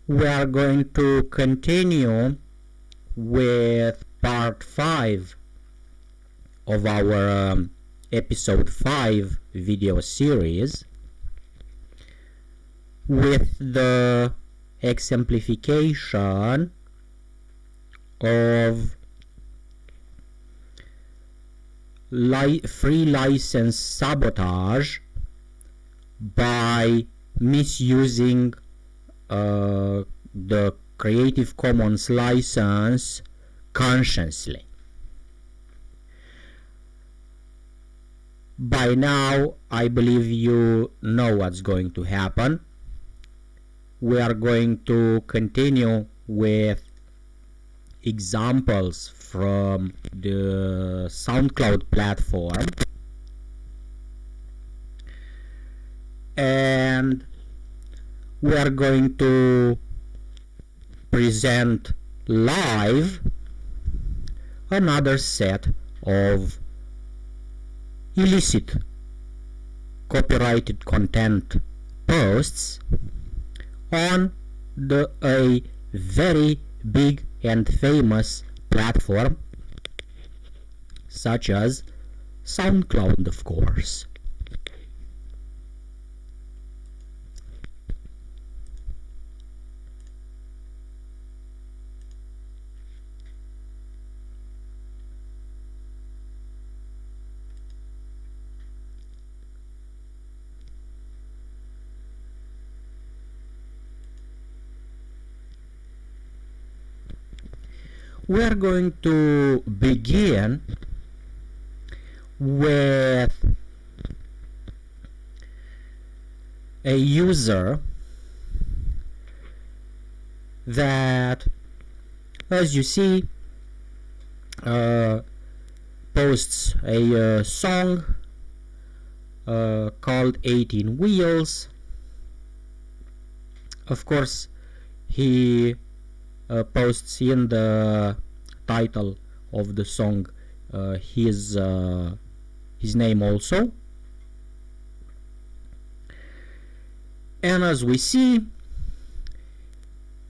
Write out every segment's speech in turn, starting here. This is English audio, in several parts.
we are going to continue with part 5 of our episode 5 video series with the exemplification of free license sabotage by misusing the Creative Commons license consciously. By now, I believe you know what's going to happen. We are going to continue with examples from the Soundcloud platform, and we are going to present live another set of illicit copyrighted content posts on a very big and famous platform such as SoundCloud, of course. We are going to begin with a user that, as you see, posts a song called 18 Wheels. Of course, he posts in the title of the song his name also, and as we see,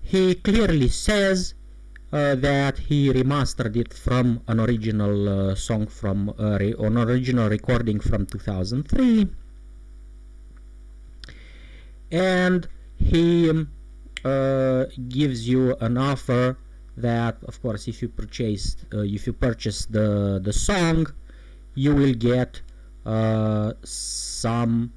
he clearly says that he remastered it from an original song from an original recording from 2003, and he gives you an offer that, of course, if you purchase the song, you will get some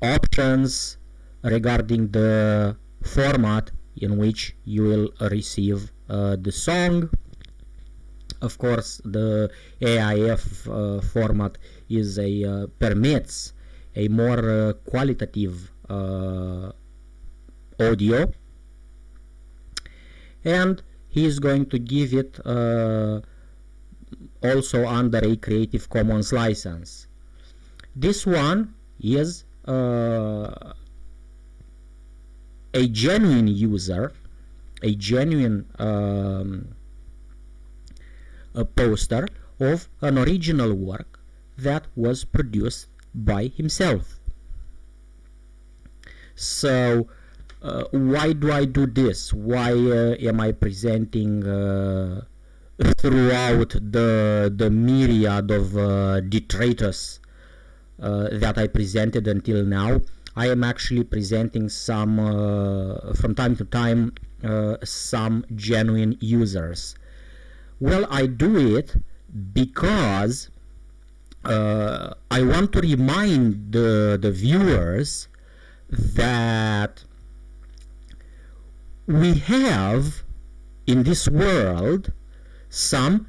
options regarding the format in which you will receive the song. Of course, the AIF format is permits a more qualitative audio, and he is going to give it also under a Creative Commons license. This one is a genuine user, a genuine a poster of an original work that was produced by himself. So why do I do this? Why am I presenting throughout the myriad of detritus that I presented until now? I am actually presenting some from time to time some genuine users. Well, I do it because I want to remind the viewers that we have in this world some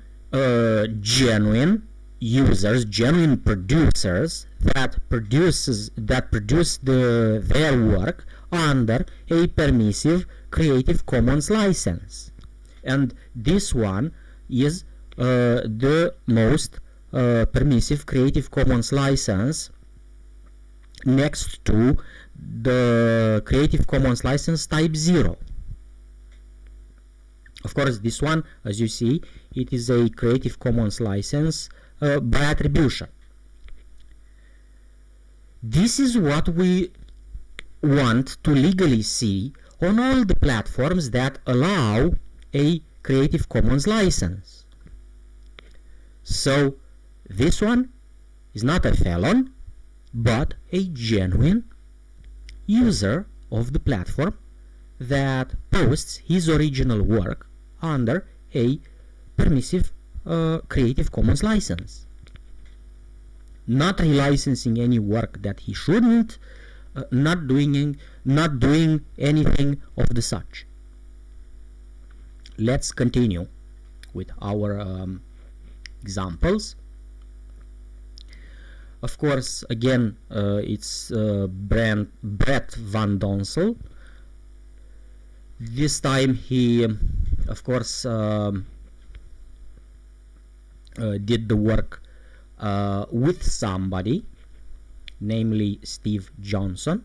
genuine users, genuine producers that produce their work under a permissive Creative Commons license, and this one is the most permissive Creative Commons license next to the Creative Commons license type 0. Of course, this one, as you see, it is a Creative Commons license by attribution. This is what we want to legally see on all the platforms that allow a Creative Commons license. So this one is not a felon, but a genuine user of the platform that posts his original work under a permissive Creative Commons license, not relicensing any work that he shouldn't, not doing anything of the such. Let's continue with our examples. Of course, again, it's Brett Van Donsel. This time he, of course, did the work with somebody, namely Steve Johnson.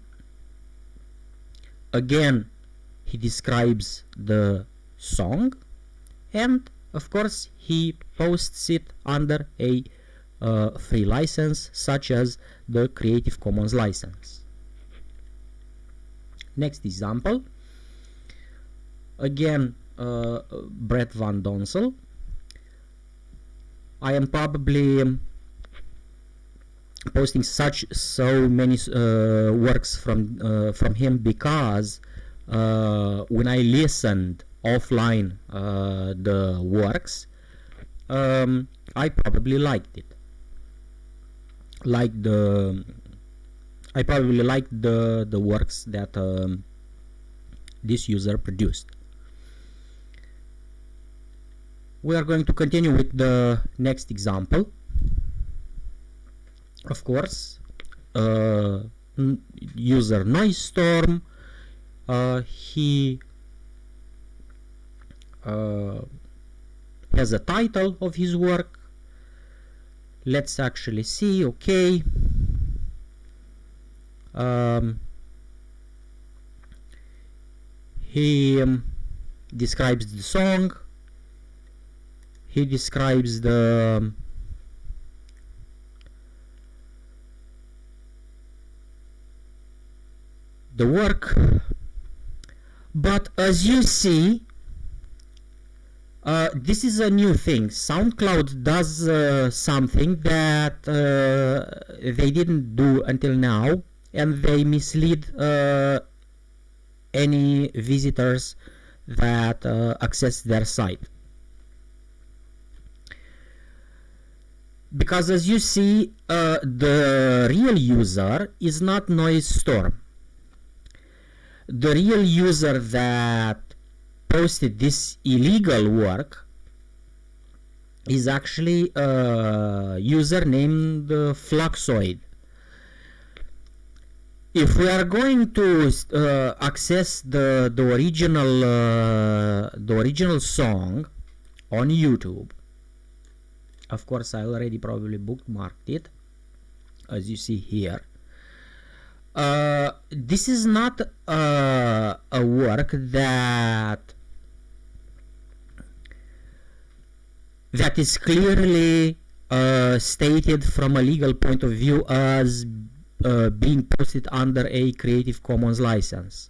Again, he describes the song, and of course he posts it under a free license, such as the Creative Commons license. Next example, again, Brett Van Donsel. I am probably posting so many works from him because when I listened offline the works, I probably liked it. I probably liked the works that this user produced. We are going to continue with the next example. Of course, user Noise Storm. He has a title of his work. Let's actually see. Okay. He describes the song. He describes the work, but as you see, this is a new thing. Soundcloud does something that they didn't do until now, and they mislead any visitors that access their site. Because as you see, the real user is not Noise Storm. The real user that posted this illegal work is actually a user named Fluxoid. If we are going to access the original song on YouTube, of course I already probably bookmarked it, as you see here. This is not a work that is clearly stated from a legal point of view as being posted under a Creative Commons license.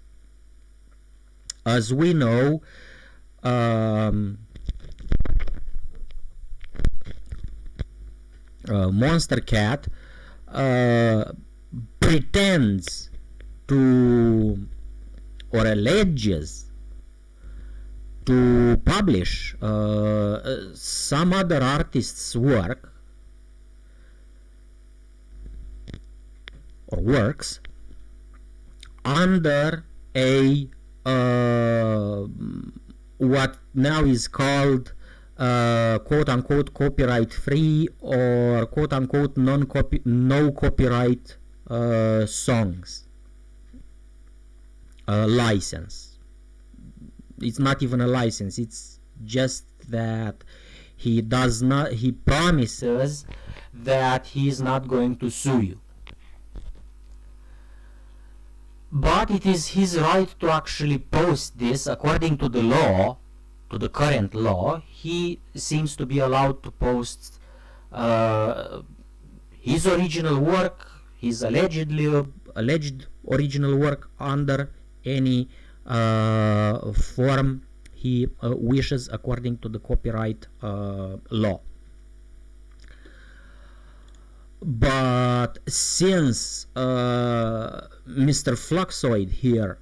As we know, Monster Cat pretends to, or alleges to publish some other artist's work or works under a what now is called quote-unquote copyright-free or quote-unquote no copyright songs license. It's not even a license, it's just that he promises that he is not going to sue you. But it is his right to actually post this. According to the law, to the current law, he seems to be allowed to post his original work, his allegedly alleged original work under any form he wishes according to the copyright law. But since Mr. Fluxoid here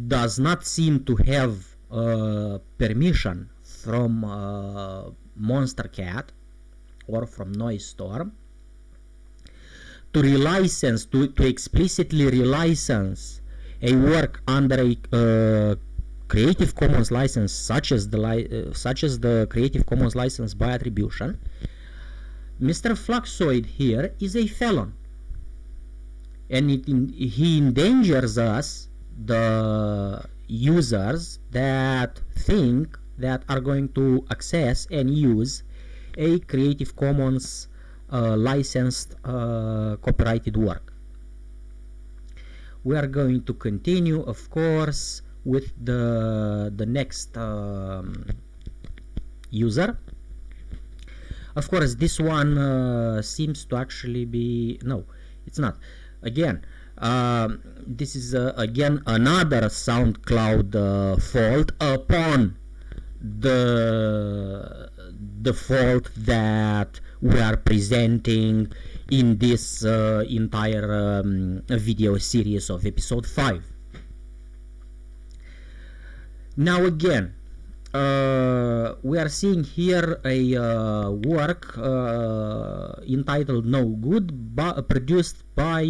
does not seem to have permission from Monster Cat or from Noise Storm to relicense, to explicitly relicense a work under a Creative Commons license, such as the Creative Commons license by attribution, Mr. Fluxoid here is a felon, and he endangers us, the users that think that are going to access and use a Creative Commons licensed copyrighted work. We are going to continue, of course, with the next user. Of course, this one seems to actually be, no, it's not. Again, this is again another SoundCloud fault upon the fault that we are presenting in this entire video series of episode 5. Now again, we are seeing here a work entitled No Good, produced by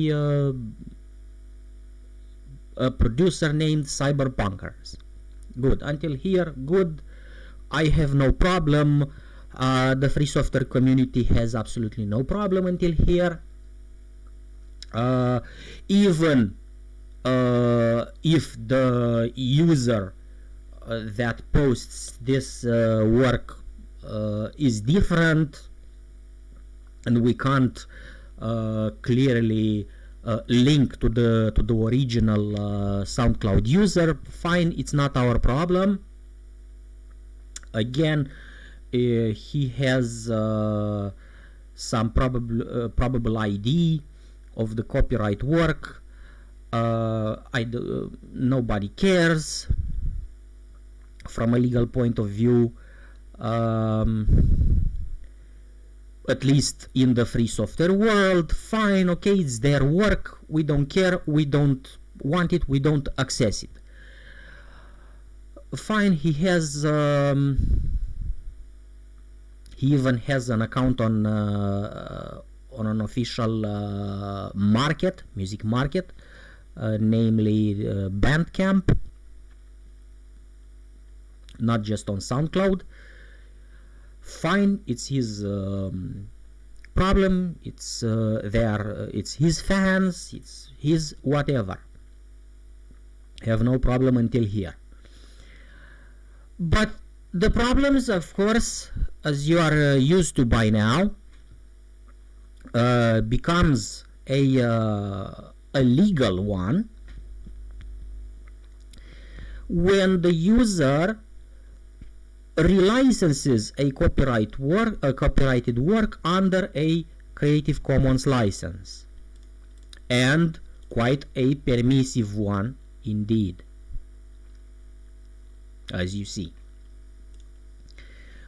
a producer named Cyberpunkers. Good. Until here, good. I have no problem. The free software community has absolutely no problem until here. Even if the user that posts this work is different, and we can't clearly link to the original SoundCloud user, fine, it's not our problem. Again, he has some probable ID of the copyright work. Nobody cares from a legal point of view, at least in the free software world. Fine, okay, it's their work, we don't care, we don't want it, we don't access it. Fine, he has he even has an account on an official market, music market, namely Bandcamp, not just on SoundCloud. Fine, it's his problem, it's it's his fans, it's his whatever. Have no problem until here. But the problems, of course, as you are used to by now, becomes a legal one when the user relicenses a copyrighted work under a Creative Commons license, and quite a permissive one indeed, as you see.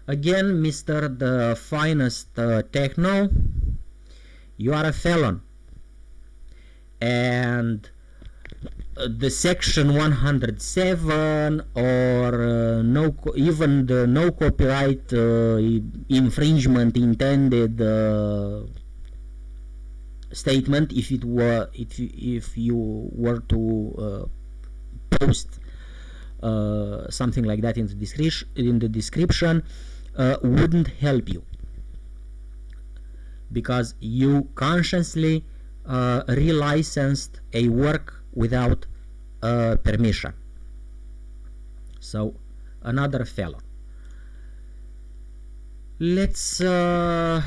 Again, Mr. the Finest Techno, you are a felon, and the section 107 or even the no copyright infringement intended statement, if you were to post something like that in the description, wouldn't help you, because you consciously relicensed a work without permission. So another felon. Let's go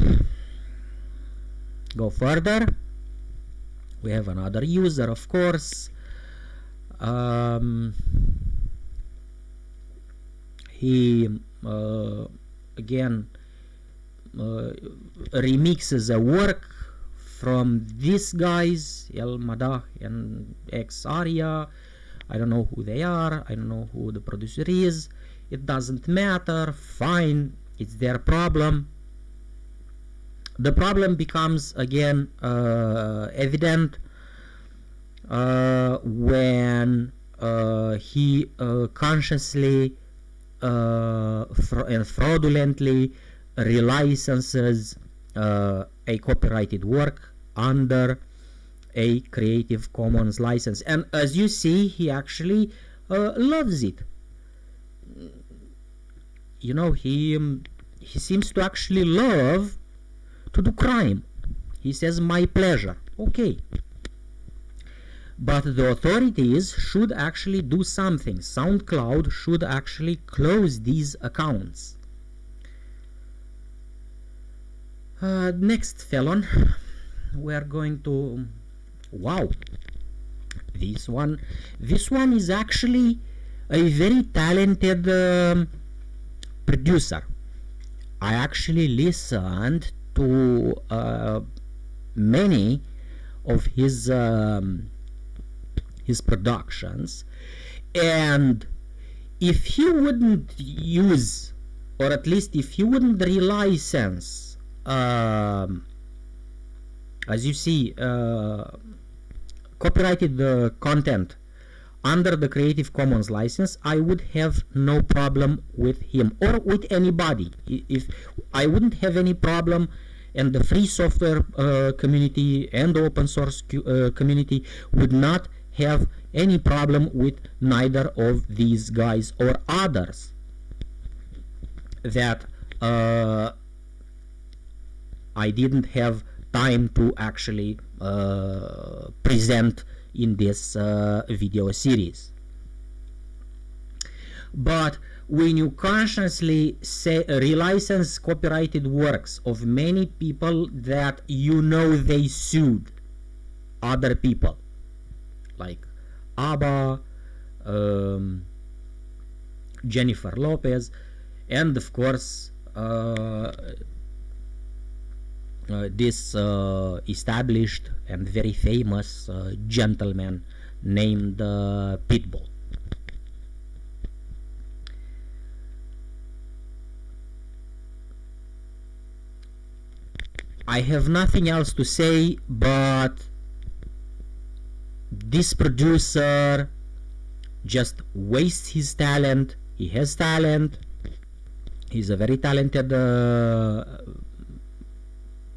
further. We have another user, of course. He again remixes a work from these guys, El Madah and X Aria. I don't know who they are, I don't know who the producer is, it doesn't matter, fine, it's their problem. The problem becomes again evident when he consciously and fraudulently relicenses a copyrighted work under a Creative Commons license, and as you see, he actually loves it. You know, he seems to actually love to do crime. He says, my pleasure. Okay, but the authorities should actually do something. SoundCloud should actually close these accounts. Next felon, we are going to, wow, this one is actually a very talented producer. I actually listened to many of his productions, and if he wouldn't use, or at least if he wouldn't relicense, as you see, copyrighted content under the Creative Commons license, I would have no problem with him or with anybody. If I wouldn't have any problem, and the free software community and the open source community would not have any problem with neither of these guys or others that I didn't have time to actually present in this video series. But when you consciously say relicense copyrighted works of many people that you know they sued other people, like ABBA, Jennifer Lopez, and of course this established and very famous gentleman named Pitbull. I have nothing else to say, but this producer just wastes his talent. He has talent. He's a very talented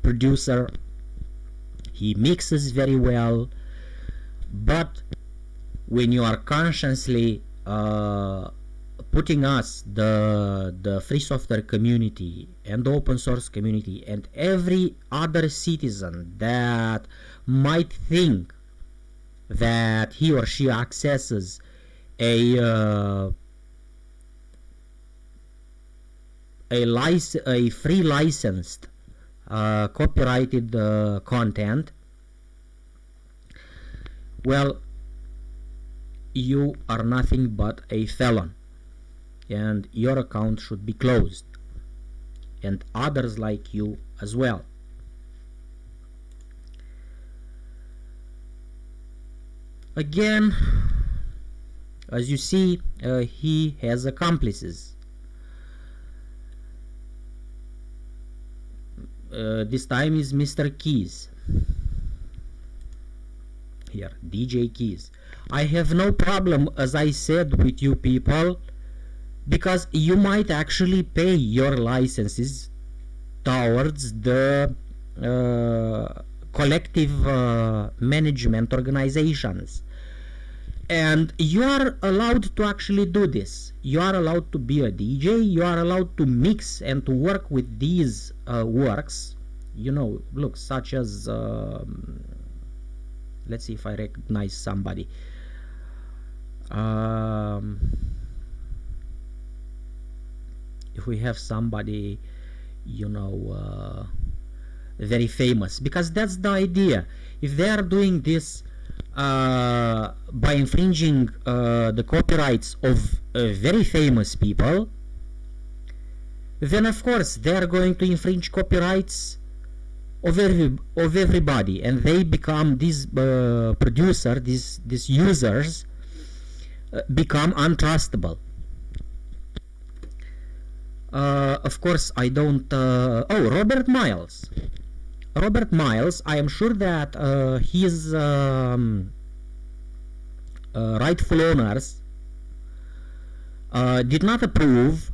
producer. He mixes very well, but when you are consciously putting us, the free software community and the open source community and every other citizen that might think that he or she accesses a free licensed copyrighted content, well, you are nothing but a felon, and your account should be closed, and others like you as well. Again, as you see, he has accomplices. This time is Mr. Keys. Here, DJ Keys. I have no problem, as I said, with you people, because you might actually pay your licenses towards the collective management organizations, and you are allowed to actually do this. You are allowed to be a DJ, you are allowed to mix and to work with these works, you know, look, such as let's see if I recognize somebody. If we have somebody, you know, very famous, because that's the idea. If they are doing this by infringing the copyrights of very famous people, then of course they are going to infringe copyrights of everybody, and they become these producer, these users become untrustable. Of course, I don't. Oh, Robert Miles. I am sure that his rightful owners did not approve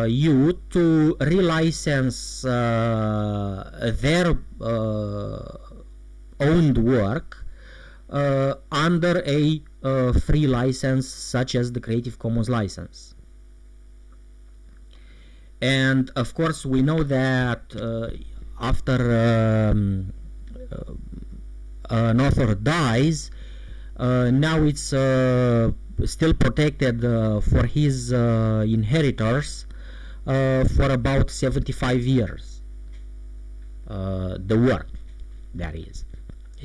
you to relicense their owned work under a free license such as the Creative Commons license. And of course we know that after an author dies, now it's still protected for his inheritors for about 75 years. The work, that is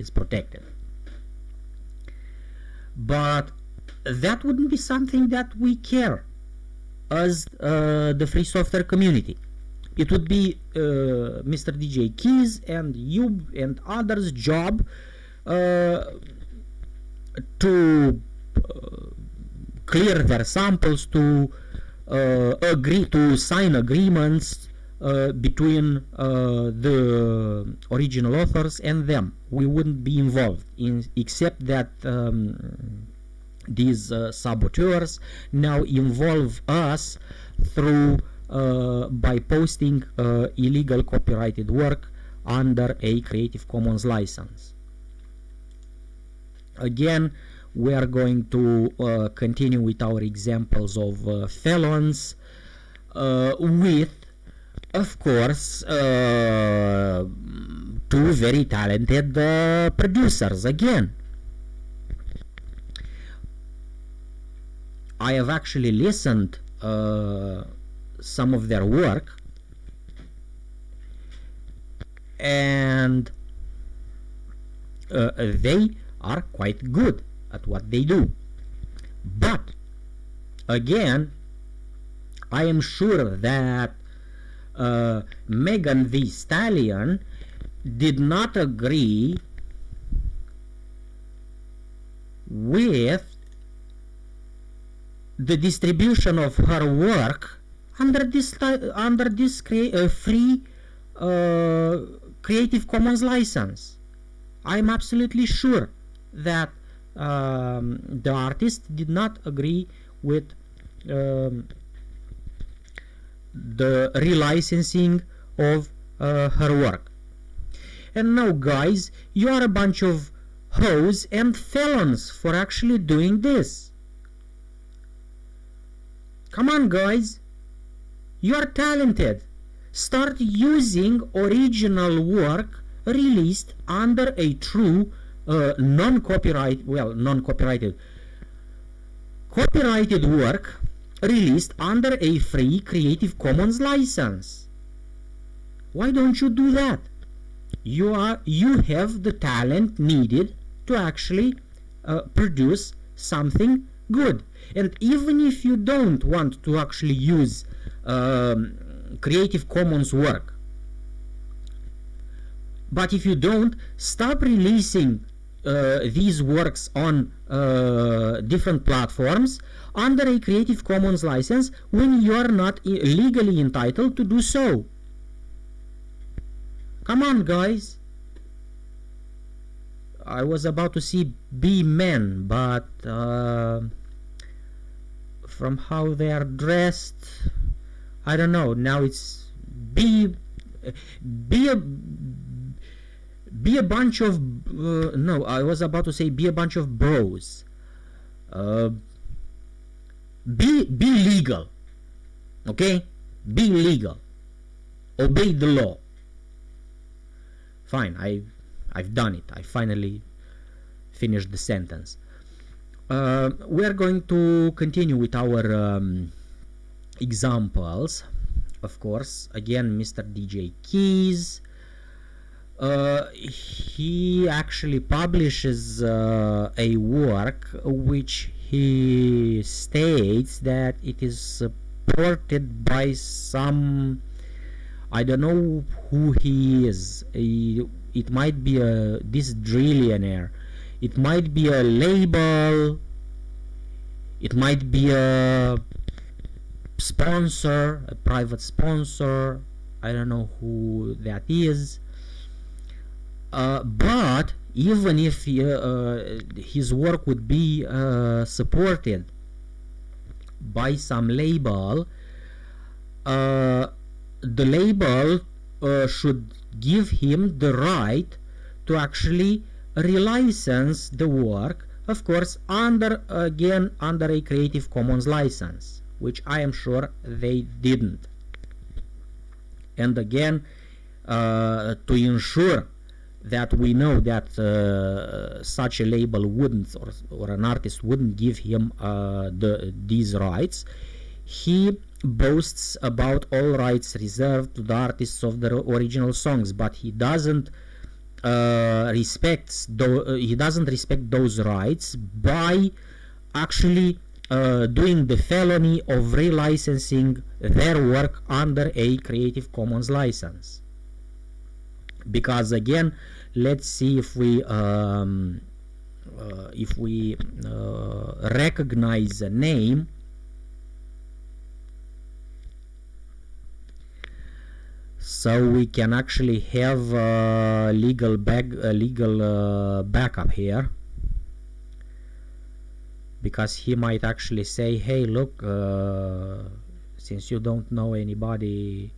protected. But that wouldn't be something that we care as the free software community. It would be Mr. DJ Keys and you and others' job to clear their samples, to agree to sign agreements between the original authors and them. We wouldn't be involved in, except that these saboteurs now involve us through by posting illegal copyrighted work under a Creative Commons license. Again, we are going to continue with our examples of felons with, of course, two very talented producers. Again, I have actually listened some of their work, and they are quite good at what they do. But again, I am sure that Megan Thee Stallion did not agree with the distribution of her work under this free Creative Commons license. I'm absolutely sure that the artist did not agree with the relicensing of her work. And now, guys, you are a bunch of hoes and felons for actually doing this. Come on, guys, you are talented. Start using original work released under a true non-copyrighted work released under a free Creative Commons license. Why don't you do that? You have the talent needed to actually produce something good. And even if you don't want to actually use Creative Commons work, but if you don't, stop releasing these works on different platforms under a Creative Commons license when you are not legally entitled to do so. Come on, guys. I was about to say be men, but from how they are dressed, I don't know. Now it's be a bunch of no, I was about to say be a bunch of bros. Be legal, okay? Be legal. Obey the law. Fine, I've done it. I finally finished the sentence. We are going to continue with our examples. Of course, again, Mr. DJ Keys. He actually publishes a work which he states that it is supported by some I don't know who he is. It might be this drillionaire. It might be a label. It might be a sponsor, a private sponsor. I don't know who that is. But even if his work would be supported by some label, the label should give him the right to actually relicense the work, of course under a Creative Commons license, which I am sure they didn't. And again, to ensure that we know that such a label wouldn't, or an artist wouldn't give him these rights, he boasts about all rights reserved to the artists of the original songs, but he doesn't respect those rights by actually doing the felony of relicensing their work under a Creative Commons license. Because again, let's see if we recognize a name. So we can actually have legal backup here, because he might actually say, hey, look, since you don't know anybody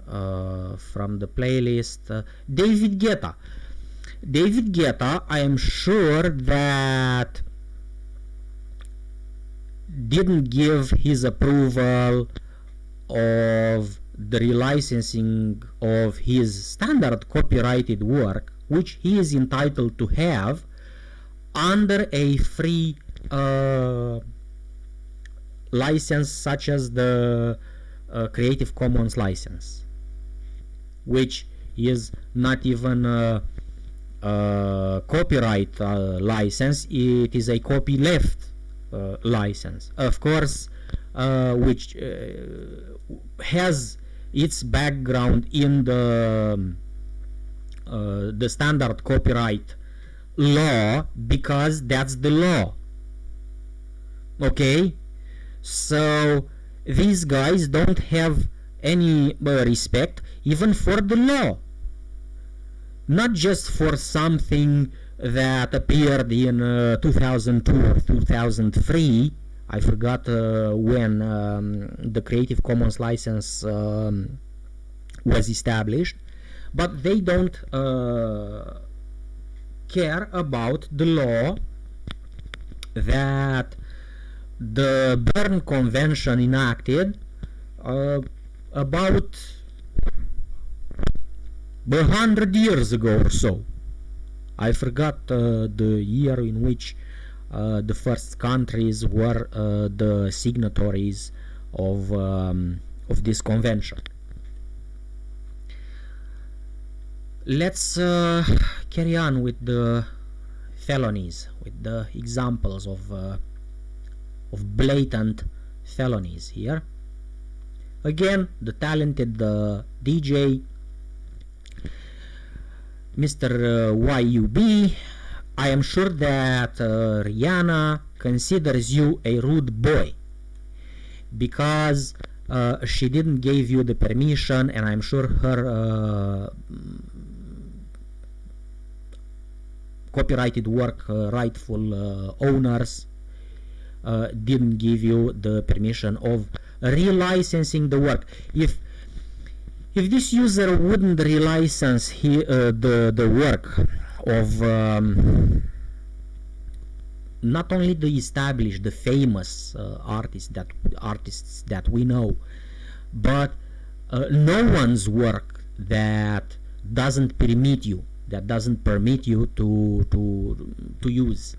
from the playlist, David Guetta, I am sure that didn't give his approval of the relicensing of his standard copyrighted work, which he is entitled to have under a free license such as the Creative Commons license, which is not even a copyright license, it is a copyleft license, of course, which has its background in the standard copyright law, because that's the law. Okay, so these guys don't have any respect even for the law, not just for something that appeared in 2002 or 2003. I forgot when the Creative Commons license was established, but they don't care about the law that the Berne Convention enacted about 100 years ago or so. I forgot the year in which the first countries were the signatories of this convention. Let's carry on with the felonies, with the examples of blatant felonies here. Again, the talented DJ, Mr. YUB, I am sure that Rihanna considers you a rude boy because she didn't give you the permission, and I'm sure her copyrighted work rightful owners didn't give you the permission of relicensing the work. If this user wouldn't relicense the work of not only the established, the famous artists that we know, but no one's work that doesn't permit you to use.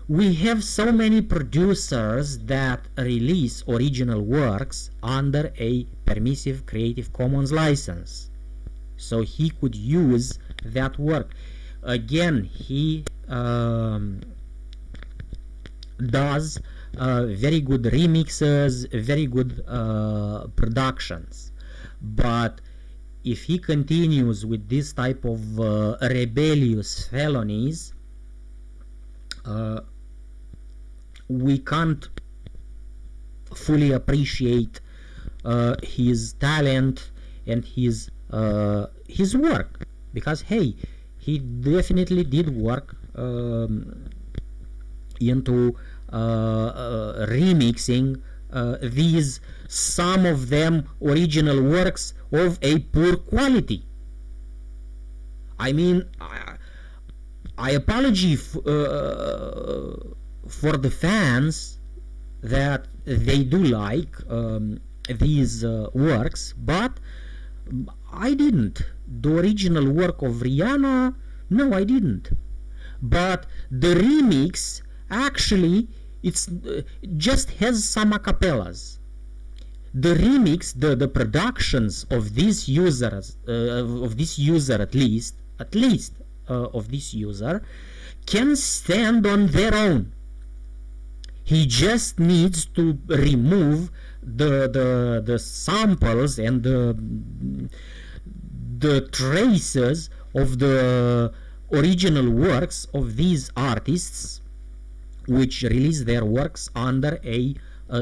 We have so many producers that release original works under a permissive Creative Commons license, so he could use that work. Again, he does very good remixes, very good productions, But if he continues with this type of rebellious felonies, we can't fully appreciate his talent and his work, because hey, he definitely did work into remixing these, some of them original works of a poor quality. I mean, I apologize for the fans that they do like these works, but I didn't. The original work of Rihanna, no, I didn't. But the remix, actually, it's just has some acapellas. The remix, the productions of this users, of this user at least of this user, can stand on their own. He just needs to remove the samples and the traces of the original works of these artists, which release their works under a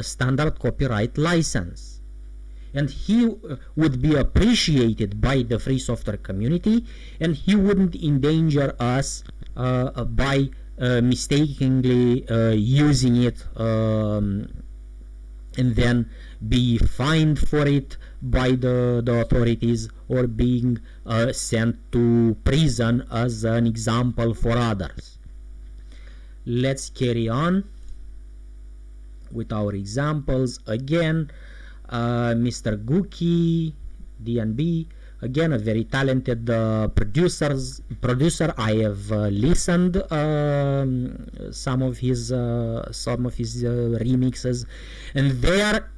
standard copyright license. And he would be appreciated by the free software community, and he wouldn't endanger us by mistakenly using it and then be fined for it by the authorities, or being sent to prison as an example for others. Let's carry on with our examples. Again, Mr. Gookie, DNB, again a very talented producer. I have listened some of his remixes, and there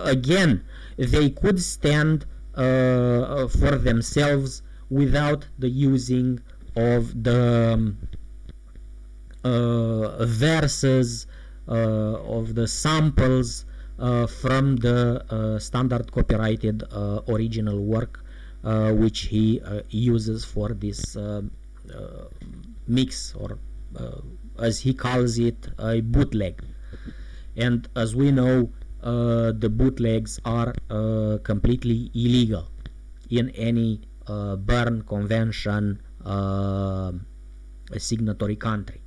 again they could stand for themselves without the using of the verses of the samples from the standard copyrighted original work which he uses for this mix, or as he calls it, a bootleg. And as we know, the bootlegs are completely illegal in any Berne Convention signatory country.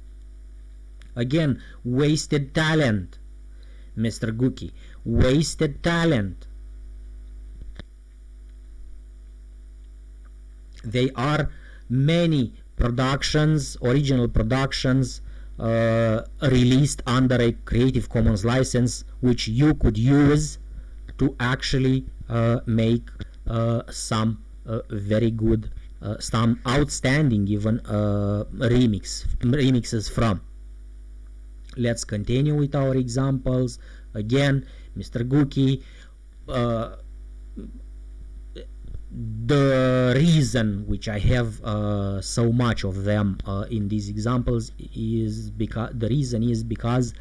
Again, wasted talent, Mr. Gookie, wasted talent. There are many productions, original productions, released under a Creative Commons license, which you could use to actually make some very good, some outstanding even remixes from. Let's continue with our examples. Again, Mr. Gookie, the reason which I have so much of them in these examples is because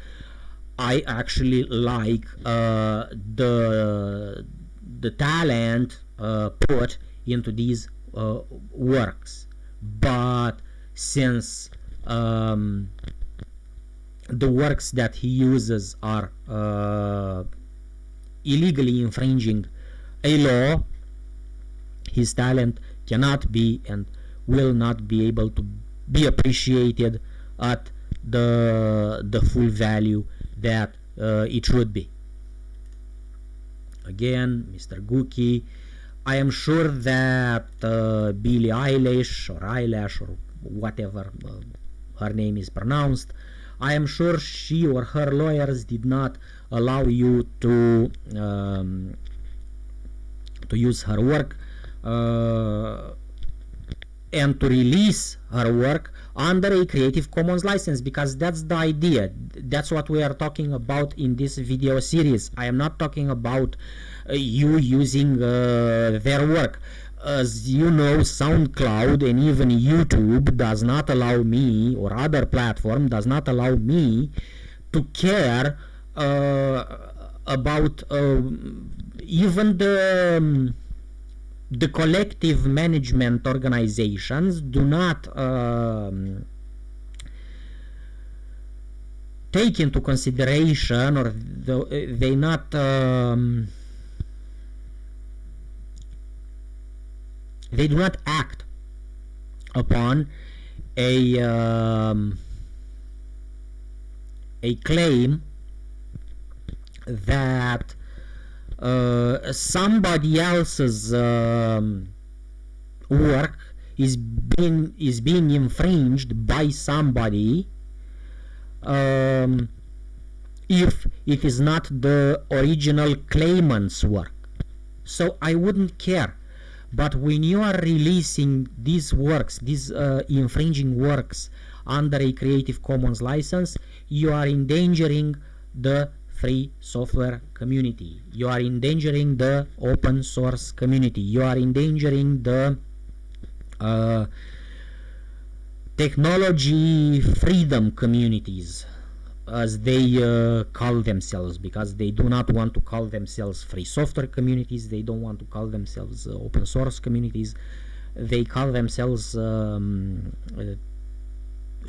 I actually like the talent put into these works. But since the works that he uses are illegally infringing a law, his talent cannot be and will not be able to be appreciated at the full value that it should be. Again, Mr. Gookie, I am sure that Billie Eilish or Eyelash or whatever her name is pronounced, I am sure she or her lawyers did not allow you to use her work and to release her work under a Creative Commons license, because that's the idea. That's what we are talking about in this video series. I am not talking about you using their work. As you know, Soundcloud and even YouTube does not allow me, or other platform does not allow me to care about even the collective management organizations do not take into consideration, or they not they do not act upon a claim that somebody else's work is being infringed by somebody, if it is not the original claimant's work. So I wouldn't care. But when you are releasing these works, these infringing works under a Creative Commons license, you are endangering the free software community. You are endangering the open source community. You are endangering the technology freedom communities, as they call themselves, because they do not want to call themselves free software communities. They don't want to call themselves open source communities. They call themselves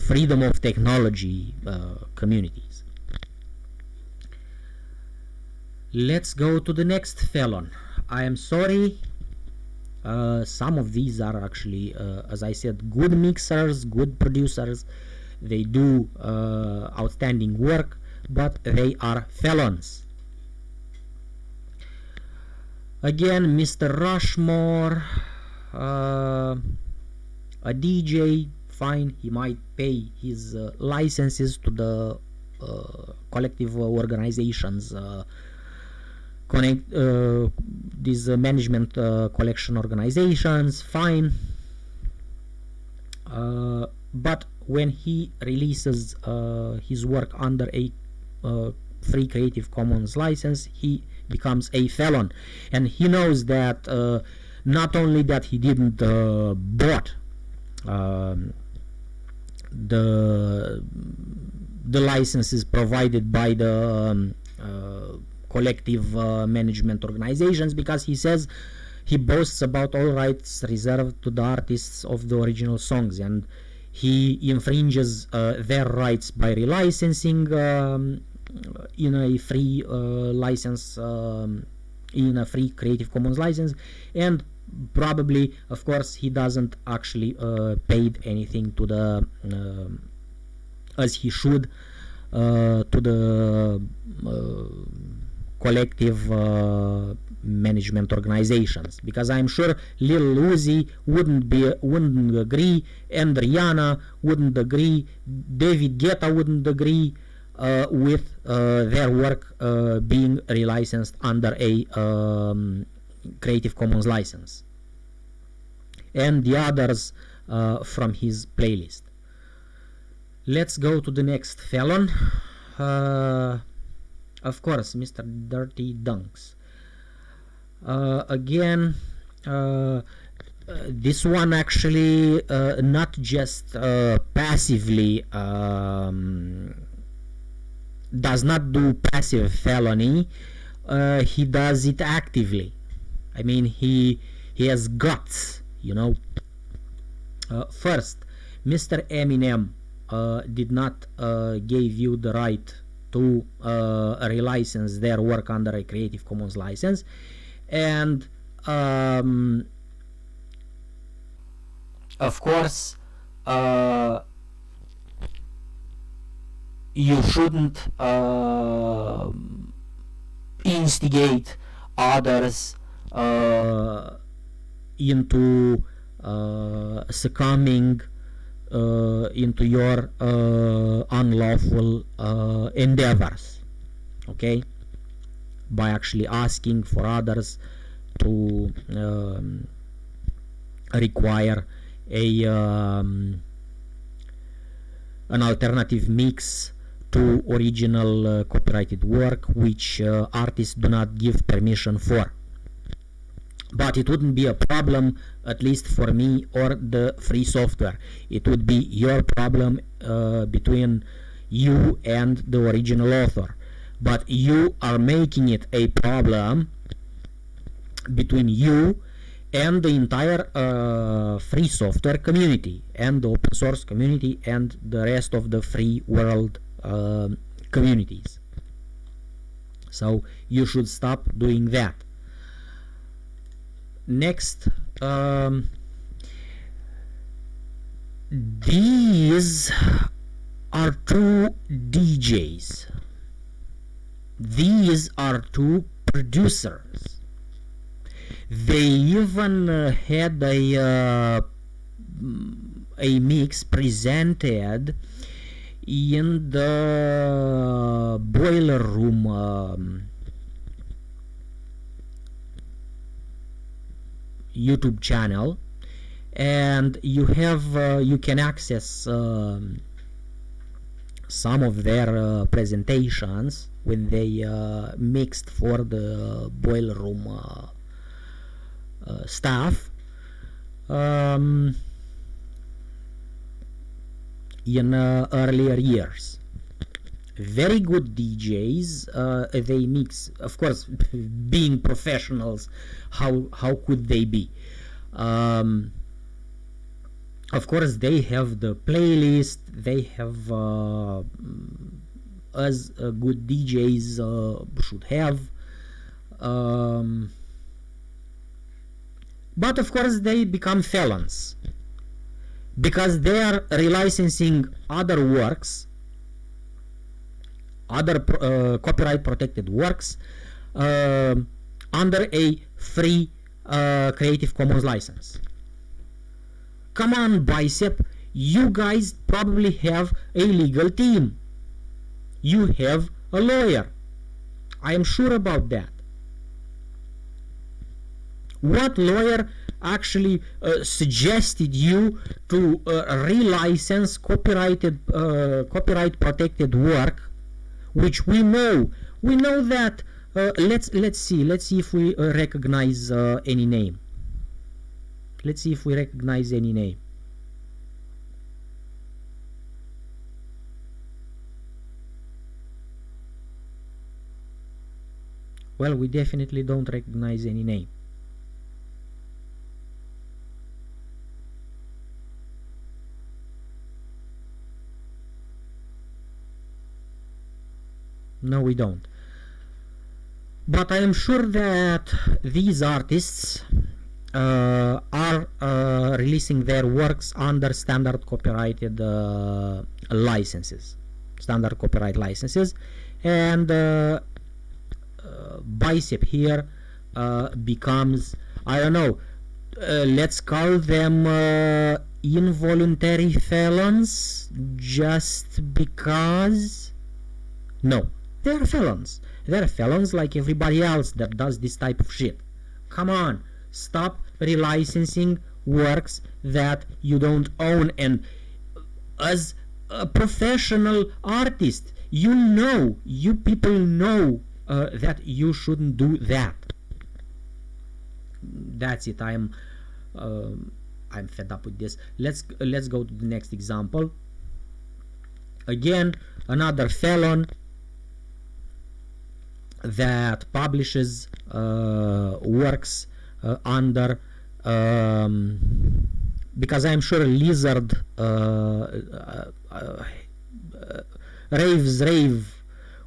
freedom of technology communities. Let's go to the next felon. I am sorry, some of these are actually, as I said, good mixers, good producers. They do outstanding work, but they are felons. Again, Mr. Rushmore, a DJ, fine, he might pay his licenses to the collective organizations, these management collection organizations, fine. But when he releases his work under a free Creative Commons license, he becomes a felon, and he knows that not only that he didn't bought the licenses provided by the collective management organizations, because he says he boasts about all rights reserved to the artists of the original songs, and he infringes their rights by relicensing in a free license, in a free Creative Commons license, and probably, of course, he doesn't actually paid anything to the as he should to the collective management organizations, because I'm sure Lil Uzi wouldn't agree, and Rihanna wouldn't agree, David Guetta wouldn't agree with their work being relicensed under a Creative Commons license, and the others from his playlist. Let's go to the next felon. Of course, Mr. Dirty Dunks. Again, this one actually not just passively does not do passive felony, he does it actively. I mean, he has guts, you know. First, Mr. Eminem did not give you the right to relicense their work under a Creative Commons license, and of course you shouldn't instigate others into succumbing into your unlawful endeavors, okay, by actually asking for others to require a an alternative mix to original copyrighted work which artists do not give permission for. But it wouldn't be a problem, at least for me or the free software. It would be your problem between you and the original author. But you are making it a problem between you and the entire free software community and the open source community and the rest of the free world communities. So you should stop doing that. Next, these are two DJs. These are two producers. They even had a mix presented in the boiler room YouTube channel, and you can access some of their presentations when they mixed for the boiler room staff in earlier years. Very good DJs. They mix, of course, being professionals. How could they be? Of course, they have the playlist. They have as good DJs should have. But of course, they become felons because they are relicensing other works, other copyright protected works under a free Creative Commons license. Come on, Bicep, you guys probably have a legal team. You have a lawyer. I am sure about that. What lawyer actually suggested you to relicense copyright protected work, which we know that let's see if we recognize any name. Let's see if we recognize any name. Well, we definitely don't recognize any name. No, we don't. But I am sure that these artists are releasing their works under standard copyrighted licenses, standard copyright licenses, and Bicep here becomes, I don't know, let's call them involuntary felons just because. No, they're felons. They're felons like everybody else that does this type of shit. Come on, stop relicensing works that you don't own. And as a professional artist, you people know that you shouldn't do that. That's it. I'm fed up with this. Let's go to the next example. Again, another felon that publishes works under because I'm sure Lizard rave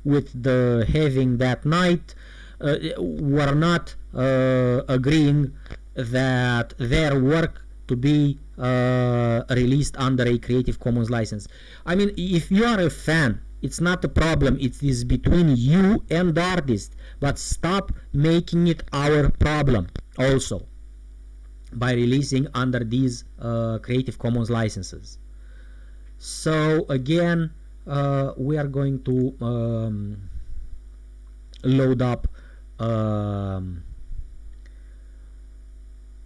with the having that night were not agreeing that their work to be released under a Creative Commons license. I mean, if you are a fan, it's not a problem. It is between you and the artist. But stop making it our problem also by releasing under these Creative Commons licenses. So again, we are going to load up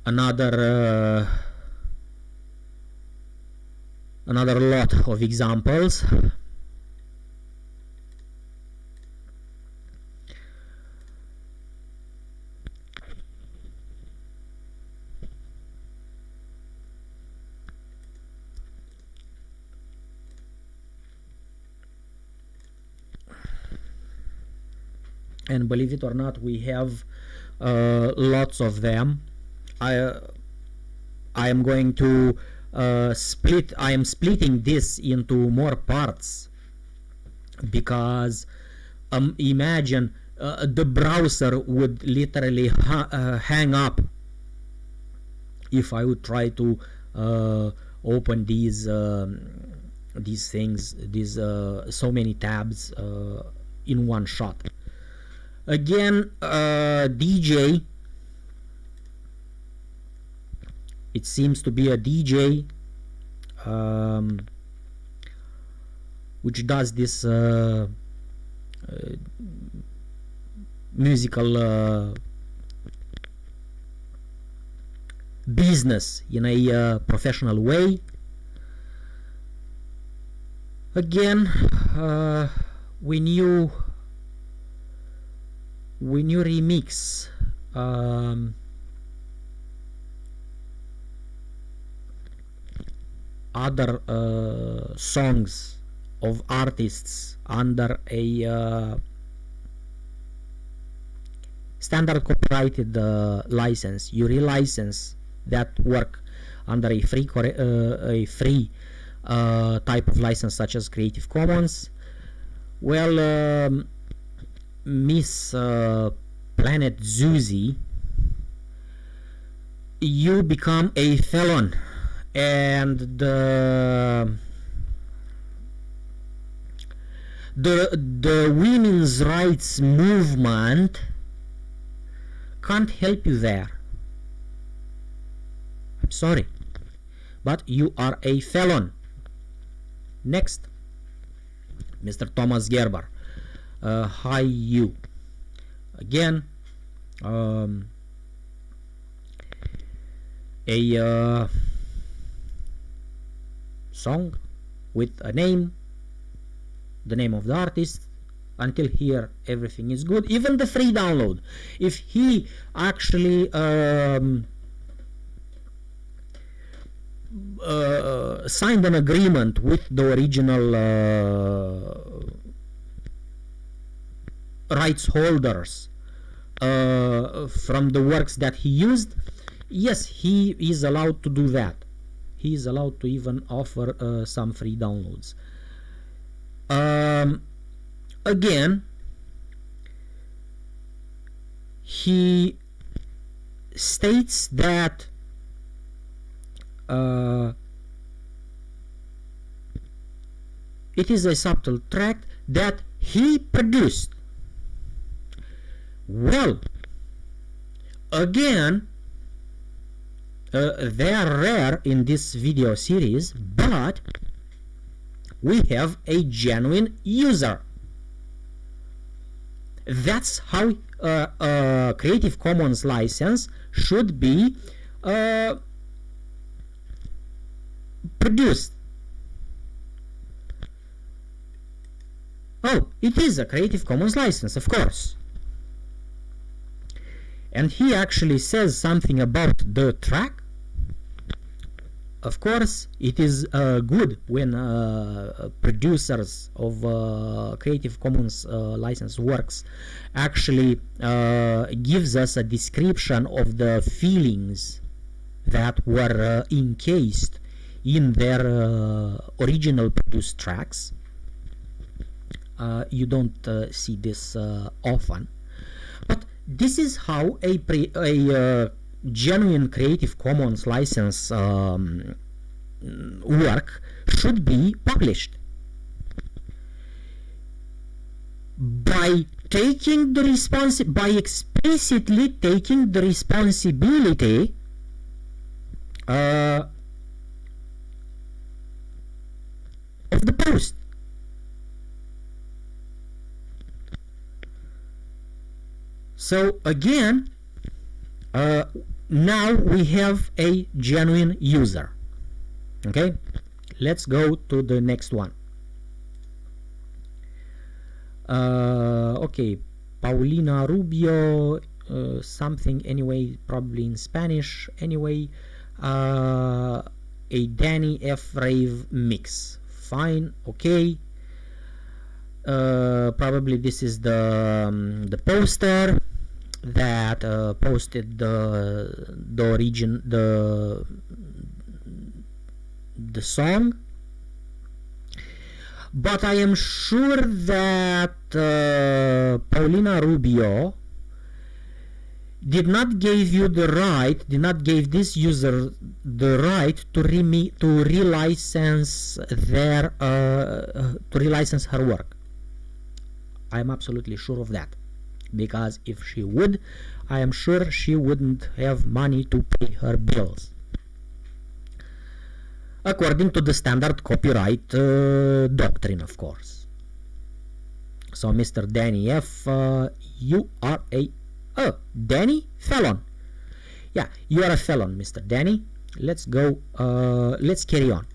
another lot of examples. And believe it or not, we have lots of them. I I am going to I am splitting this into more parts, because imagine the browser would literally hang up if I would try to open these things, these so many tabs in one shot. Again, DJ. It seems to be a DJ which does this musical business in a professional way. Again, we new remix other songs of artists under a standard copyrighted license. You relicense that work under a free type of license such as Creative Commons. Well, Miss Planet Zuzi, you become a felon, and the women's rights movement can't help you there. I'm sorry, but you are a felon. Next, Mr. Thomas Gerber. Hi, you. Again, a song with a name, the name of the artist. Until here, everything is good. Even the free download. If he actually signed an agreement with the original rights holders from the works that he used, yes, he is allowed to do that. He is allowed to even offer some free downloads. Again, he states that it is a subtle track that he produced. Well, again, they are rare in this video series, but we have a genuine user. That's how a Creative Commons license should be produced. Oh, it is a Creative Commons license, of course. And he actually says something about the track. Of course, it is good when producers of Creative Commons license works actually gives us a description of the feelings that were encased in their original produced tracks. You don't see this often, but this is how a genuine Creative Commons license work should be published. By taking the by explicitly taking the responsibility of the post. So again, now we have a genuine user. Okay, let's go to the next one. Okay, Paulina Rubio, something anyway, probably in Spanish anyway. A Danny Ep5 mix. Fine, okay. Probably this is the poster. that posted the song, but I am sure that Paulina Rubio did not give this user the right to relicense her work. I am absolutely sure of that, because if she would, I am sure she wouldn't have money to pay her bills, according to the standard copyright doctrine, of course. So, Mr. Danny F, you are a Danny felon. Yeah, you are a felon, Mr. Danny. Let's go. Let's carry on.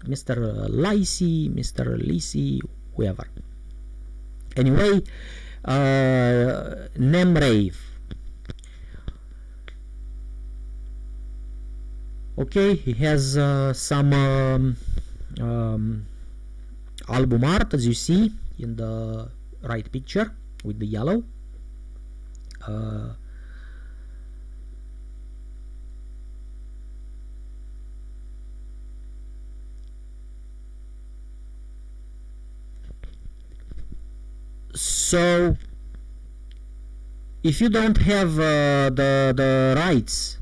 Mr. Lacey, Mr. Lacey, whoever. Anyway, Nemrave. Okay, he has some album art, as you see in the right picture with the yellow. So if you don't have the rights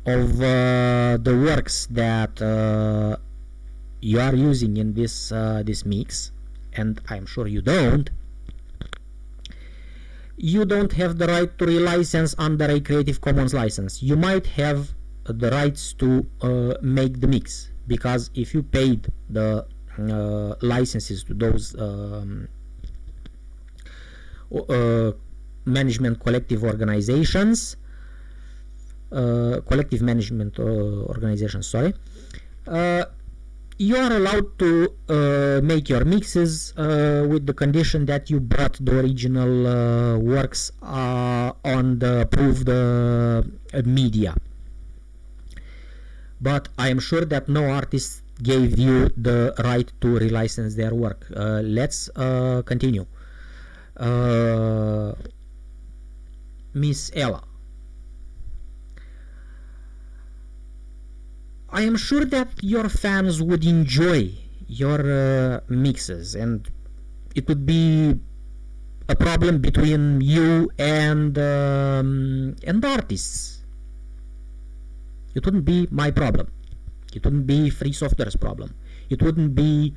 of the works that you are using in this mix, and I'm sure you don't have the right to relicense under a Creative Commons license. You might have the rights to make the mix, because if you paid the licenses to those management collective organizations, collective management organizations, sorry, you are allowed to make your mixes with the condition that you brought the original works on the approved media. But I am sure that no artist gave you the right to relicense their work. Let's continue. Miss Ella, I am sure that your fans would enjoy your mixes, and it would be a problem between you and artists. It wouldn't be my problem. It wouldn't be Free Software's problem. It wouldn't be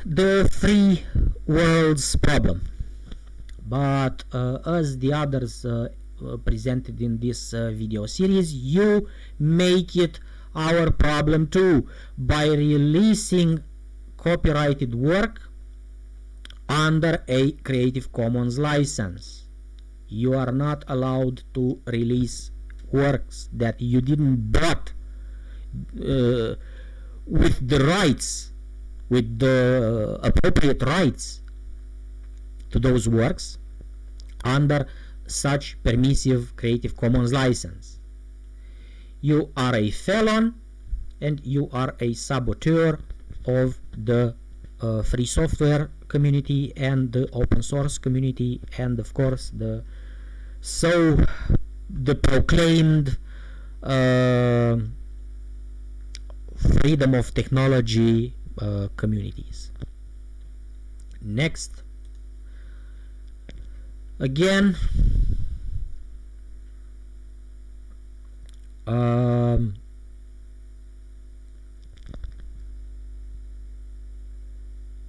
the free world's problem. But as the others presented in this video series, you make it our problem too by releasing copyrighted work under a Creative Commons license. You are not allowed to release works that you didn't bought with the rights, with the appropriate rights to those works under such permissive Creative Commons license. You are a felon, and you are a saboteur of the free software community and the open source community, and of course the proclaimed freedom of technology communities. Next, again,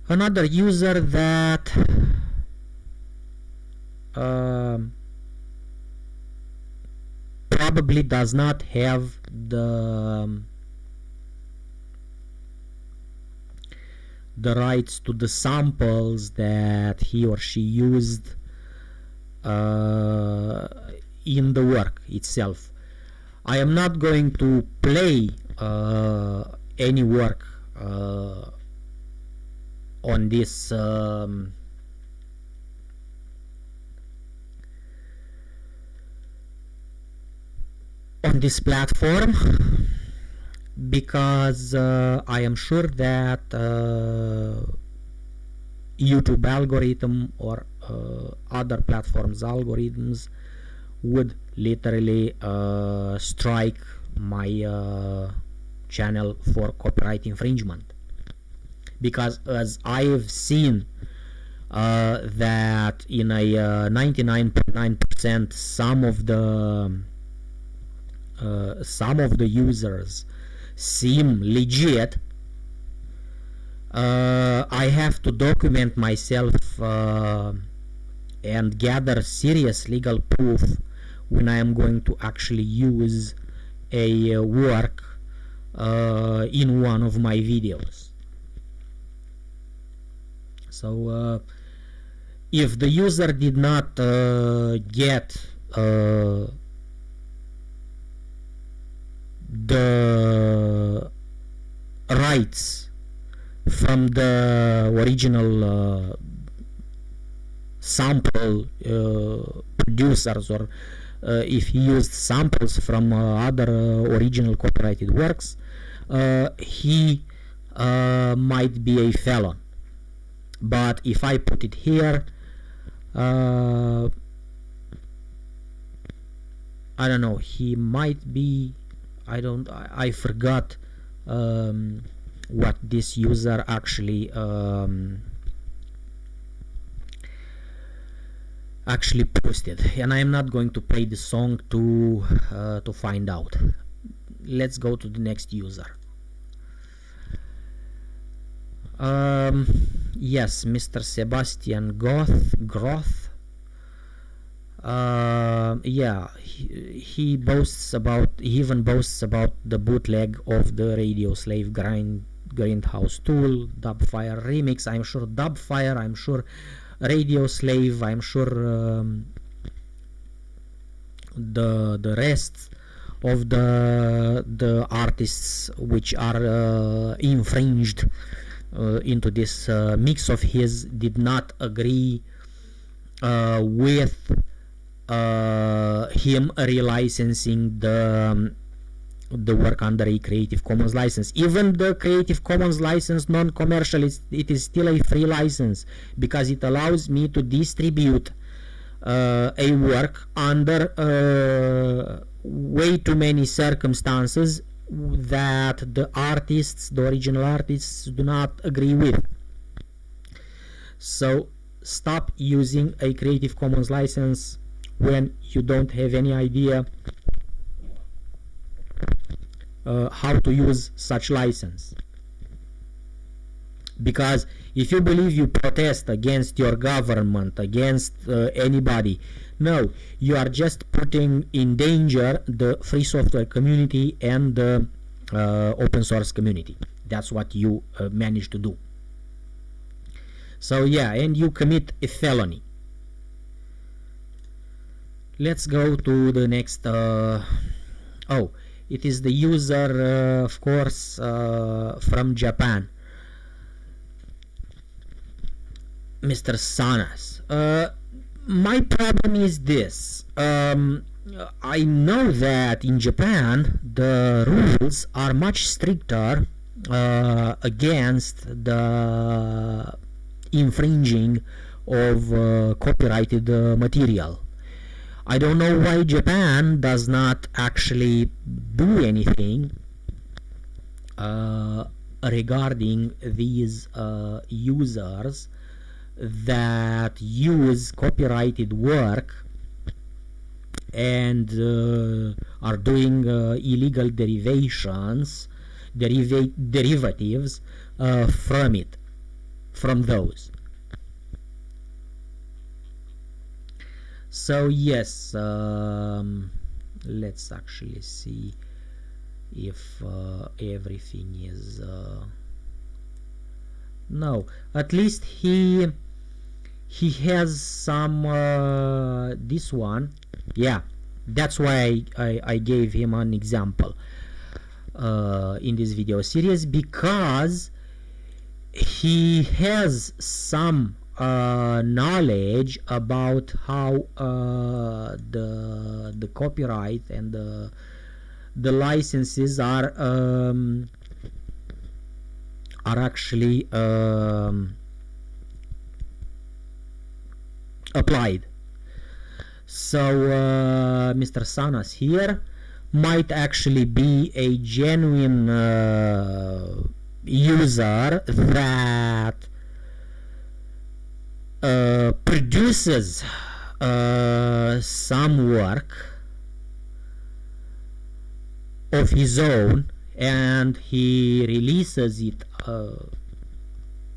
another user that probably does not have the rights to the samples that he or she used in the work itself. I am not going to play any work on this platform, because I am sure that YouTube algorithm or other platforms algorithms would literally strike my channel for copyright infringement, because as I've seen that in a 99.9% some of the users seem legit. I have to document myself and gather serious legal proof when I am going to actually use a work in one of my videos. So if the user did not get the rights from the original sample producers, or if he used samples from other original copyrighted works, he might be a felon. But if I put it here, I don't know, he might be, I forgot what this user actually posted, and I'm not going to play the song to find out. Let's go to the next user. Yes, Mr. Sebastian Groth. Yeah, he even boasts about the bootleg of the Radio Slave Grindhouse Tool Dubfire remix. I'm sure Dubfire, I'm sure Radio Slave, I'm sure the rest of the artists which are infringed into this mix of his did not agree with him relicensing the work under a Creative Commons license. Even the Creative Commons license non-commercial, it is still a free license, because it allows me to distribute a work under way too many circumstances that the original artists do not agree with. So stop using a Creative Commons license when you don't have any idea how to use such license. Because if you believe you protest against your government, against anybody, no, you are just putting in danger the free software community and the open source community. That's what you managed to do. So yeah, and you commit a felony. Let's go to the next. Oh, it is the user, of course, from Japan, Mr. Sanas. My problem is this. I know that in Japan the rules are much stricter against the infringing of copyrighted material. I don't know why Japan does not actually do anything regarding these users that use copyrighted work and are doing illegal derivatives from those. So yes, let's actually see if everything is no, at least he has some this one. Yeah, that's why I gave him an example in this video series, because he has some knowledge about how the copyright and the licenses are actually applied. So Mr. Sanas here might actually be a genuine user that produces some work of his own, and he releases it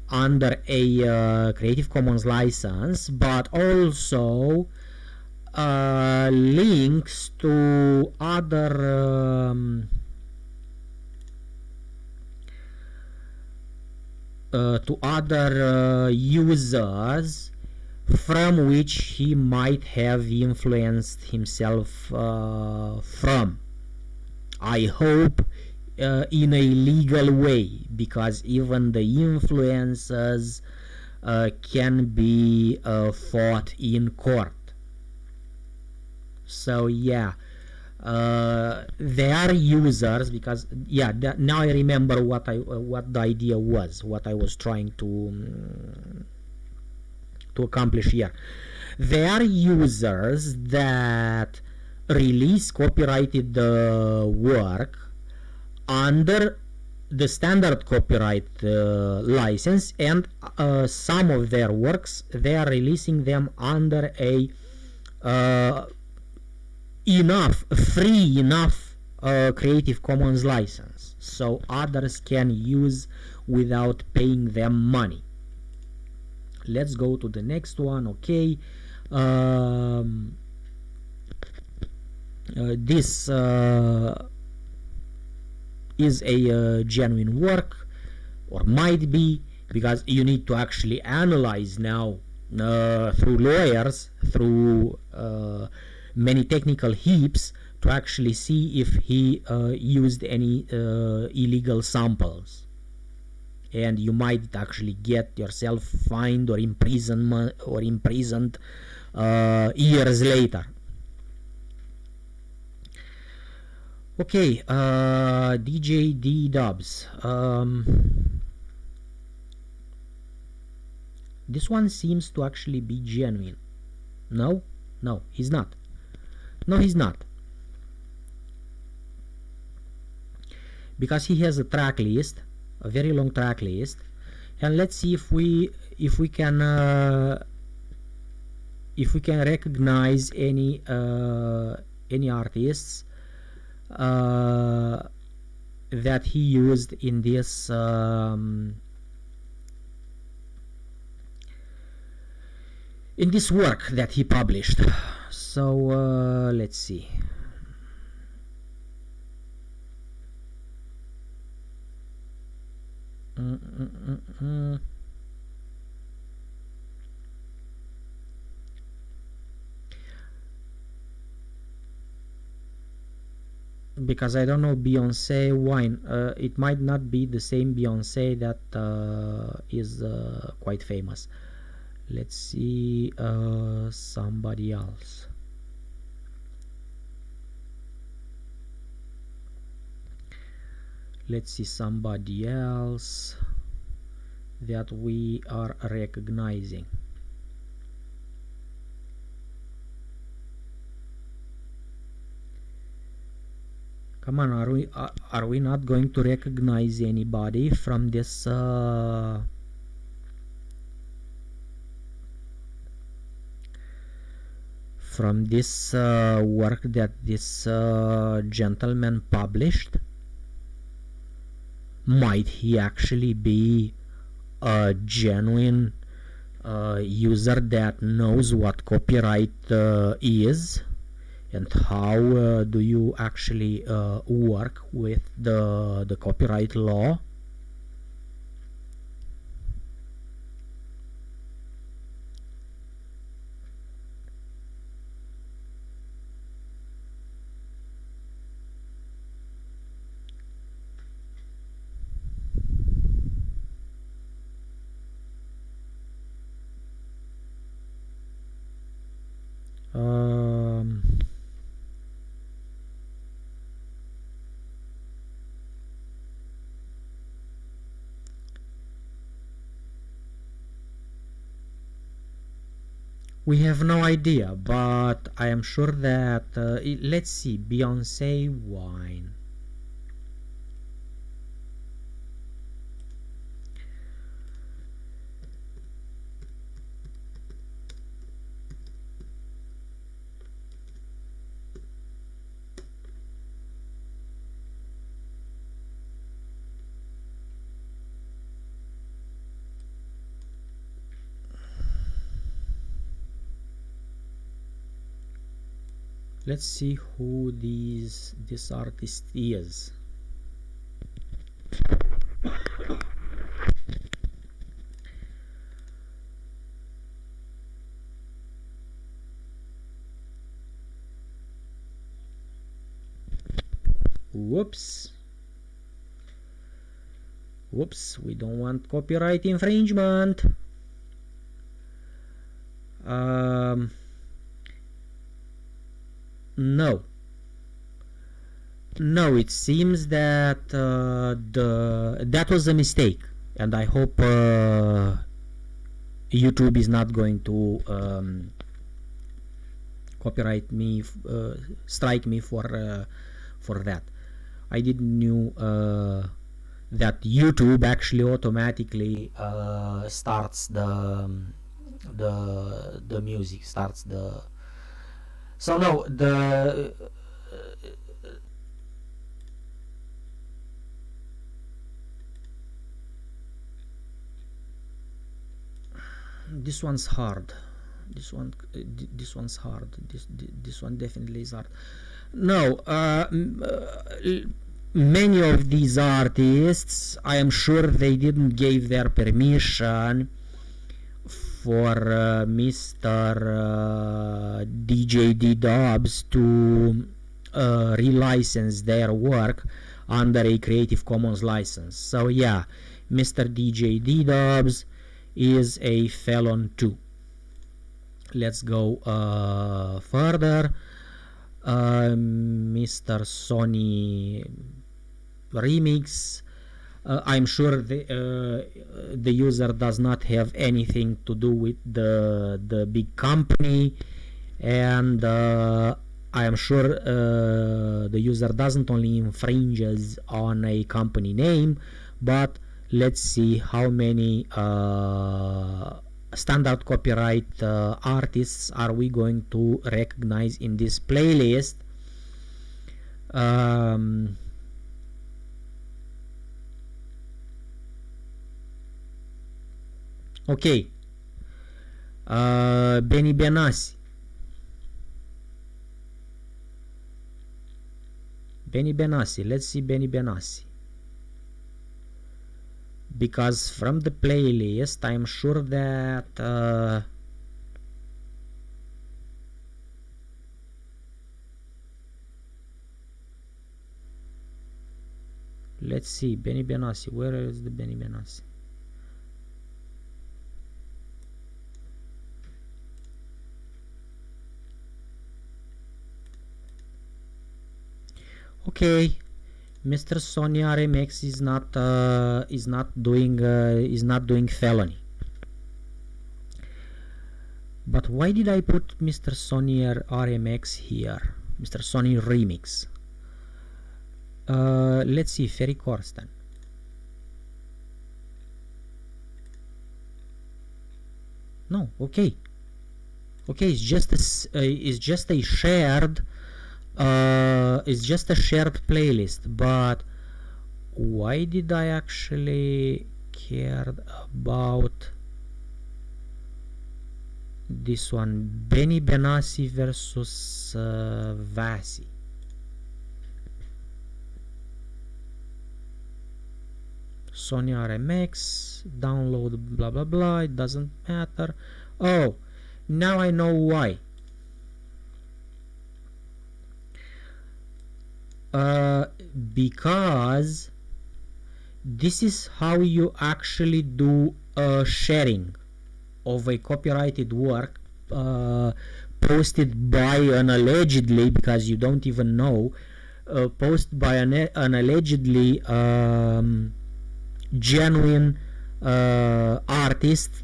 under a Creative Commons license, but also links to other users from which he might have influenced himself from. I hope in a legal way, because even the influences can be fought in court. So yeah, they are users, because yeah, now I remember what the idea was, what I was trying to accomplish here. They are users that release copyrighted work under the standard copyright license, and some of their works they are releasing them under a free enough Creative Commons license, so others can use without paying them money. Let's go to the next one. Okay, this is a genuine work, or might be, because you need to actually analyze now through lawyers, through many technical heaps, to actually see if he used any illegal samples, and you might actually get yourself fined or imprisoned years later. Okay, DJ D Dubs. This one seems to actually be genuine. No, he's not. No, he's not. Because he has a track list, a very long track list, and let's see if we can recognize any artists that he used in this work that he published. So let's see. Because I don't know Beyonce wine. It might not be the same Beyonce that is quite famous. Let's see somebody else. Let's see somebody else that we are recognizing. Come on, are we not going to recognize anybody from this work that this gentleman published? Might he actually be a genuine user that knows what copyright is, and how do you actually work with the copyright law? We have no idea, but I am sure that let's see, Beyonce wine. Let's see who this artist is. Whoops, we don't want copyright infringement. No, it seems that that was a mistake, and I hope YouTube is not going to copyright me, strike me for that. I didn't knew that YouTube actually automatically starts the music, starts the. So no, this one's hard. This one's hard. This one definitely is hard. No, many of these artists, I am sure they didn't give their permission for Mr. DJ D-Dubs to relicense their work under a Creative Commons license. So yeah, Mr. DJ D-Dubs is a felon too. Let's go further. Mr. Sony remix. I'm sure the user does not have anything to do with the big company, and I am sure the user doesn't only infringes on a company name, but let's see how many standard copyright artists are we going to recognize in this playlist. Okay, Benny Benassi. Let's see Benny Benassi, because from the playlist I'm sure that let's see Benny Benassi. Where is the Benny Benassi? Okay, Mr. Sony RMX is not doing felony. But why did I put Mr. Sony RMX here? Mr. Sony Remix. Let's see, Ferry Corsten. No, okay. It's just a shared. It's just a shared playlist, but why did I actually cared about this one? Benny Benassi versus Vasi. Sony RMX, download blah blah blah, it doesn't matter. Oh, now I know why. Because this is how you actually do sharing of a copyrighted work posted by an allegedly, because you don't even know, posted by an allegedly genuine artist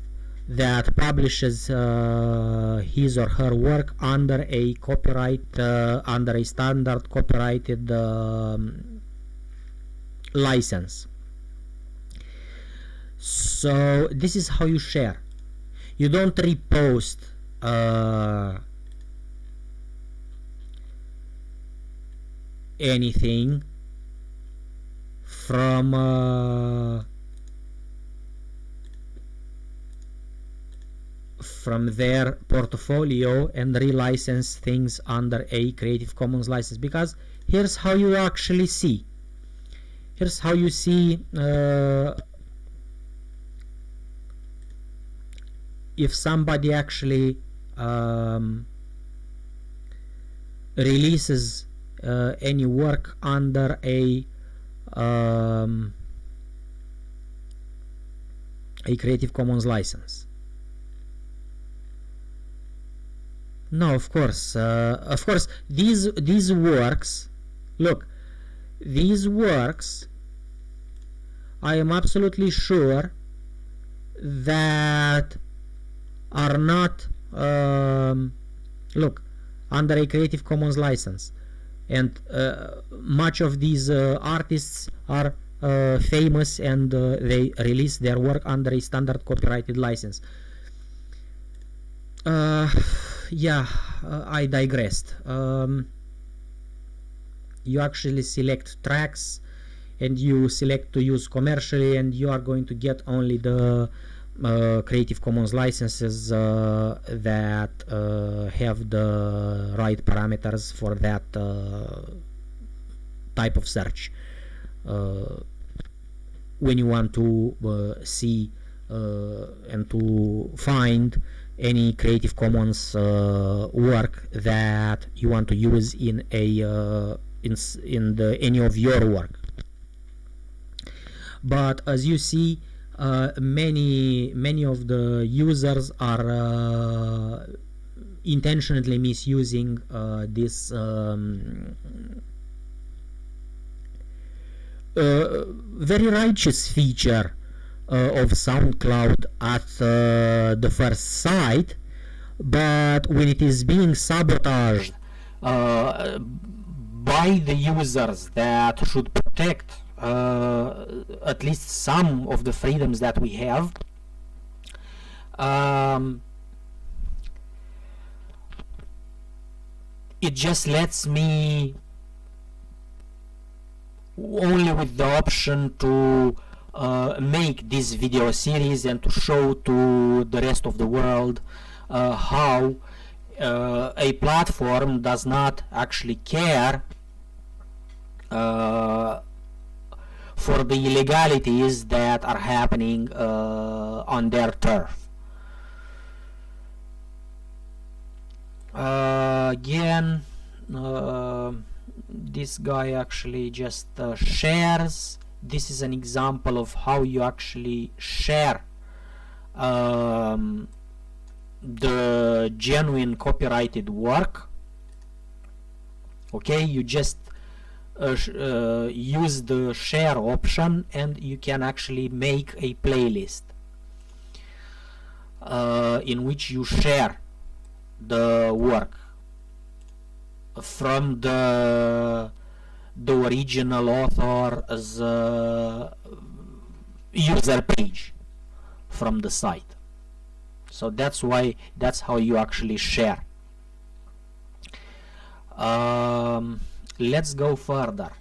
that publishes his or her work under a copyright under a standard copyrighted license. So this is how you share. You don't repost anything from their portfolio and relicense things under a Creative Commons license, because here's how you actually see. Here's how you see if somebody actually releases any work under a Creative Commons license. No, of course, these works, look, these works, I am absolutely sure that are not look, under a Creative Commons license, and much of these artists are famous, and they release their work under a standard copyrighted license. Yeah, I digressed. You actually select tracks and you select to use commercially, and you are going to get only the Creative Commons licenses that have the right parameters for that type of search. When you want to see and to find any Creative Commons work that you want to use in a any of your work. But as you see, many of the users are intentionally misusing this very righteous feature of SoundCloud at the first sight, but when it is being sabotaged by the users that should protect at least some of the freedoms that we have, it just lets me only with the option to make this video series and to show to the rest of the world how a platform does not actually care for the illegalities that are happening on their turf. Again, this guy actually just shares. This is an example of how you actually share the genuine copyrighted work. Okay, you just use the share option and you can actually make a playlist in which you share the work from the original author's user page from the site. So that's how you actually share. Let's go further.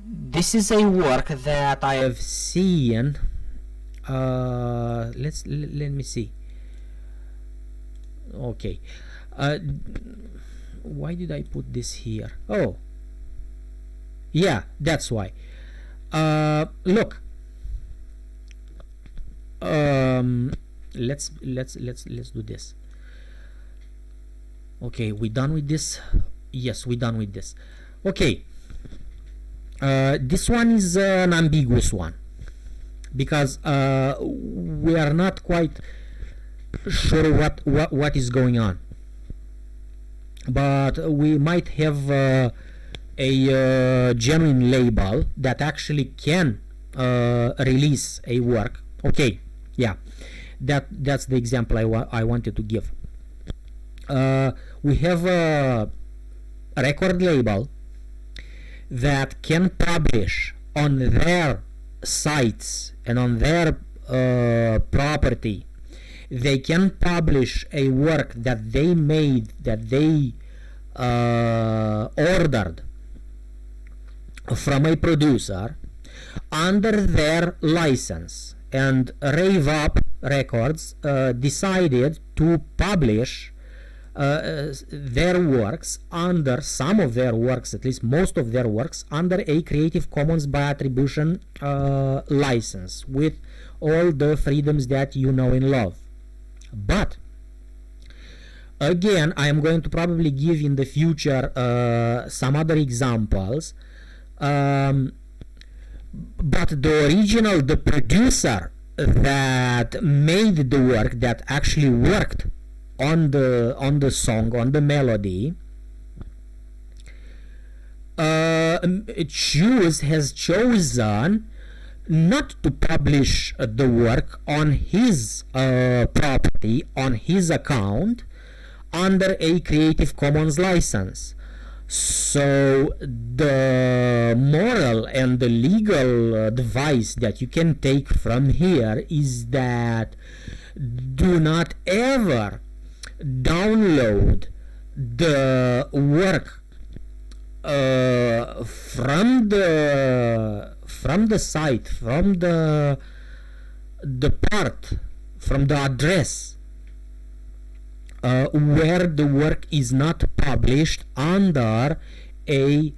This is a work that I have seen. Let me see. Okay. Why did I put this here? Oh, yeah, that's why. Look. Let's do this. Okay, we done with this? Yes, we done with this. Okay. This one is an ambiguous one because we are not quite sure what is going on. but we might have a genuine label that actually can release a work. Okay, yeah, that's the example I wanted to give. We have a record label that can publish on their sites and on their property. They can publish a work that they made, that they ordered from a producer under their license, and Rave Up Records decided to publish their works under, some of their works, at least most of their works, under a Creative Commons by attribution license with all the freedoms that you know and love. But again, I am going to probably give in the future some other examples, but the original, the producer that made the work, that actually worked on the song, on the melody, has chosen not to publish the work on his property, on his account, under a Creative Commons license. So the moral and the legal advice that you can take from here is that do not ever download the work from the site, from the part, from the address where the work is not published under a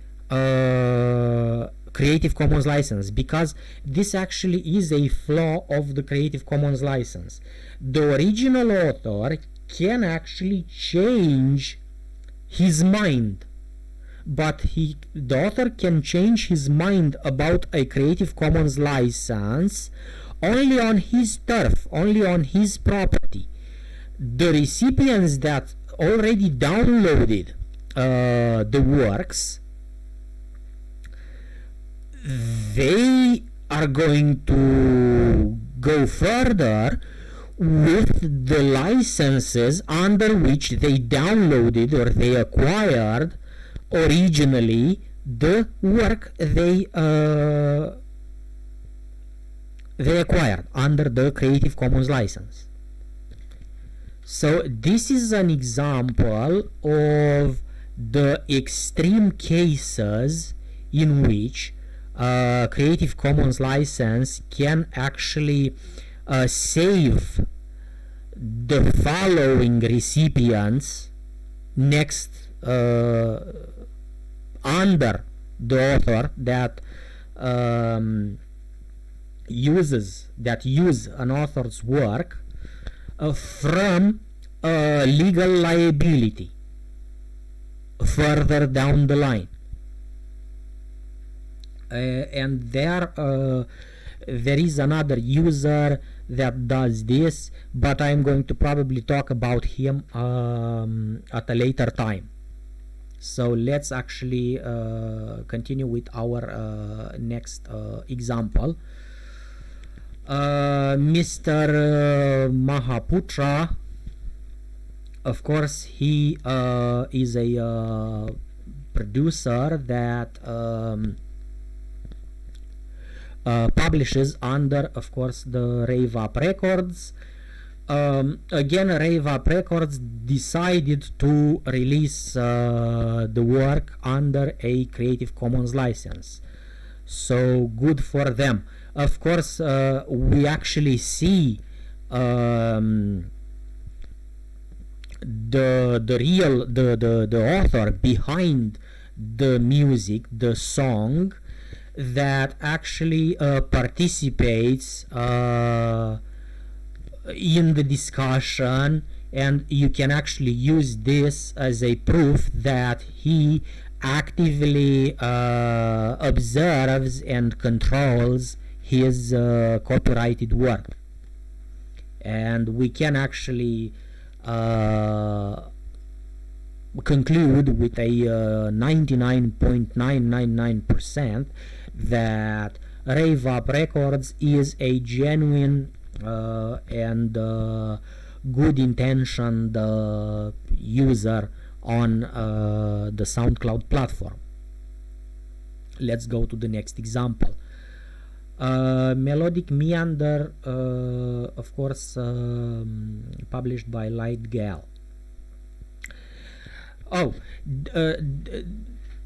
Creative Commons license, because this actually is a flaw of the Creative Commons license. The original author can actually change his mind, but the author can change his mind about a Creative Commons license only on his turf, only on his property. The recipients that already downloaded the works, they are going to go further with the licenses under which they downloaded or they acquired originally the work they acquired under the Creative Commons license. So this is an example of the extreme cases in which Creative Commons license can actually save the following recipients next under the author that use an author's work from legal liability further down the line. And there is another user that does this, but I'm going to probably talk about him at a later time. So let's actually continue with our next example. Mr. Mahaputra, of course, he is a producer that publishes under, of course, the Rave Up Records. Again, Rave Up Records decided to release the work under a Creative Commons license. So good for them. Of course, we actually see the author behind the music, the song, that actually participates in the discussion, and you can actually use this as a proof that he actively observes and controls his copyrighted work. And we can actually conclude with a 99.999% that Rave Up Records is a genuine and good intentioned user on the SoundCloud platform. Let's go to the next example. Melodic Meander, of course, published by Light Gal.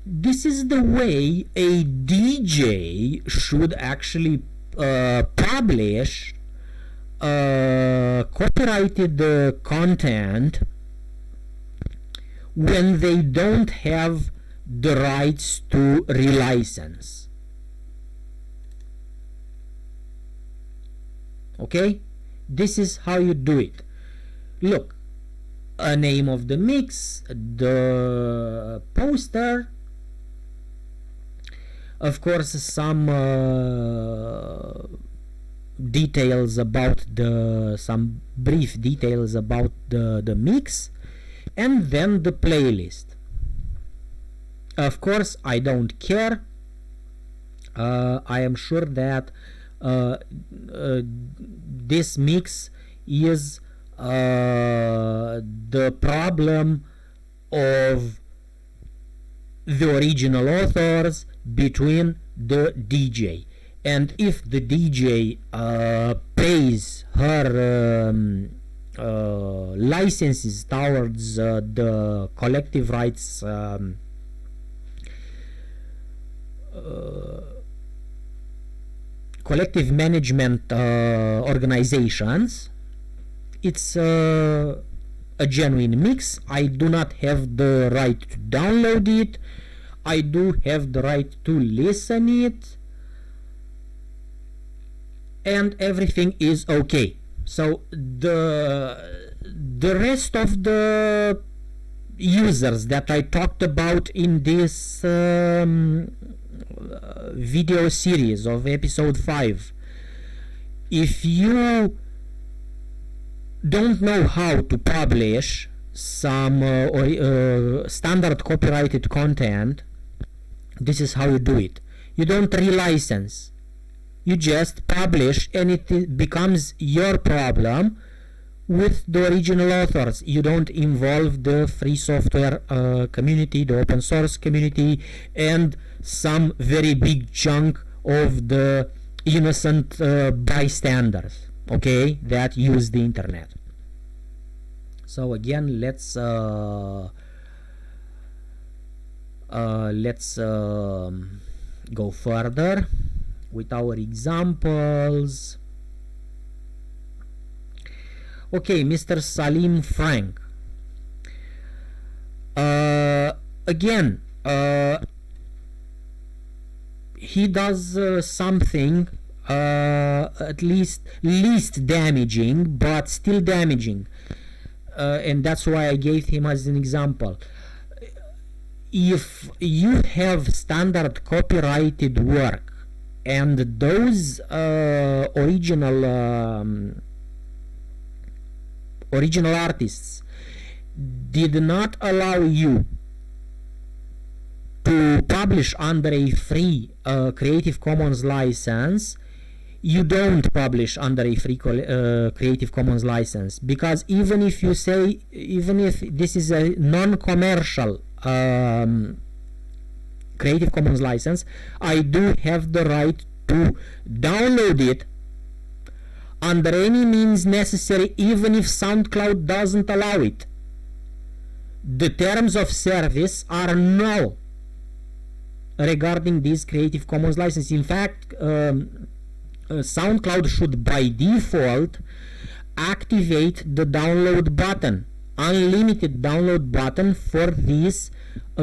This is the way a DJ should actually publish copyrighted content when they don't have the rights to relicense. Okay, this is how you do it. Look, a name of the mix, the poster, of course some details about some brief details about the mix, and then the playlist. Of course, I don't care. I am sure that this mix is the problem of the original authors between the DJ, and if the DJ pays her licenses towards the collective rights collective management organizations, it's a genuine mix. I do not have the right to download it. I do have the right to listen it, and everything is okay. So the rest of the users that I talked about in this video series of episode 5, if you don't know how to publish some standard copyrighted content, this is how you do it. You don't relicense, you just publish, and it becomes your problem with the original authors. You don't involve the free software community, the open source community, and some very big chunk of the innocent bystanders, okay, that use the internet. So again, let's go further with our examples. Okay, Mr. Salim Frank. Again, he does something at least damaging, but still damaging, and that's why I gave him as an example. If you have standard copyrighted work and those original artists did not allow you to publish under a free Creative Commons license, you don't publish under a free Creative Commons license, because even if this is a non-commercial Creative Commons license, I do have the right to download it under any means necessary, even if SoundCloud doesn't allow it. The terms of service are null regarding this Creative Commons license. In fact, SoundCloud should by default activate the download button, unlimited download button, for these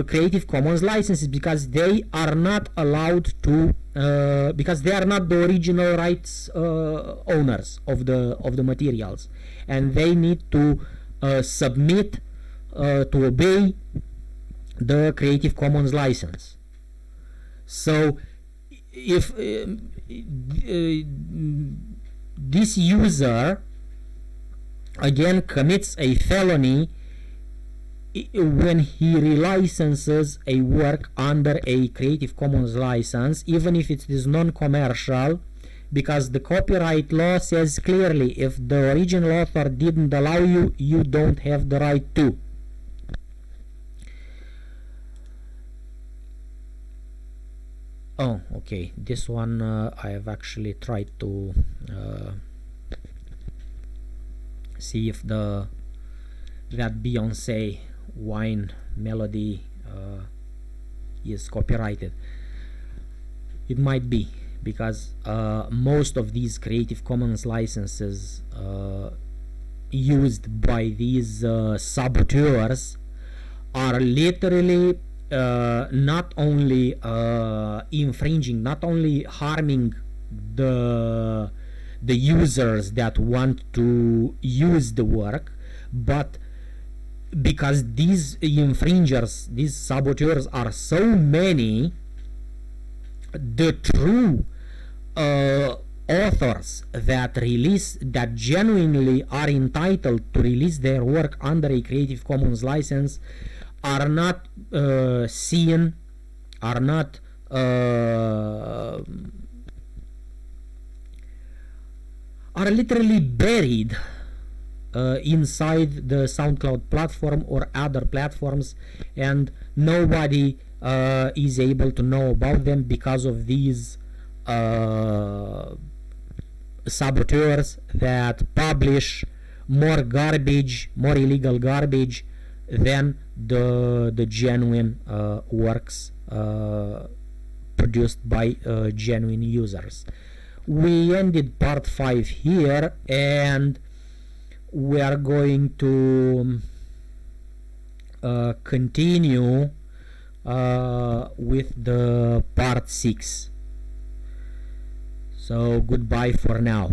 Creative Commons licenses, because they are not allowed to because they are not the original rights owners of the materials, and they need to submit to obey the Creative Commons license. So if this user again commits a felony when he relicenses a work under a Creative Commons license, even if it is non-commercial, because the copyright law says clearly if the original author didn't allow you, you don't have the right to. Oh, okay, this one I have actually tried to see if that Beyonce wine melody is copyrighted. It might be, because most of these Creative Commons licenses used by these saboteurs are literally not only infringing, not only harming the users that want to use the work, but because these infringers, these saboteurs are so many, the true authors that genuinely are entitled to release their work under a Creative Commons license are not seen, are not are literally buried inside the Soundcloud platform or other platforms, and nobody is able to know about them because of these saboteurs that publish more garbage, more illegal garbage than the genuine works produced by genuine users. We ended part 5 here, and we are going to continue with the part 6. So goodbye for now.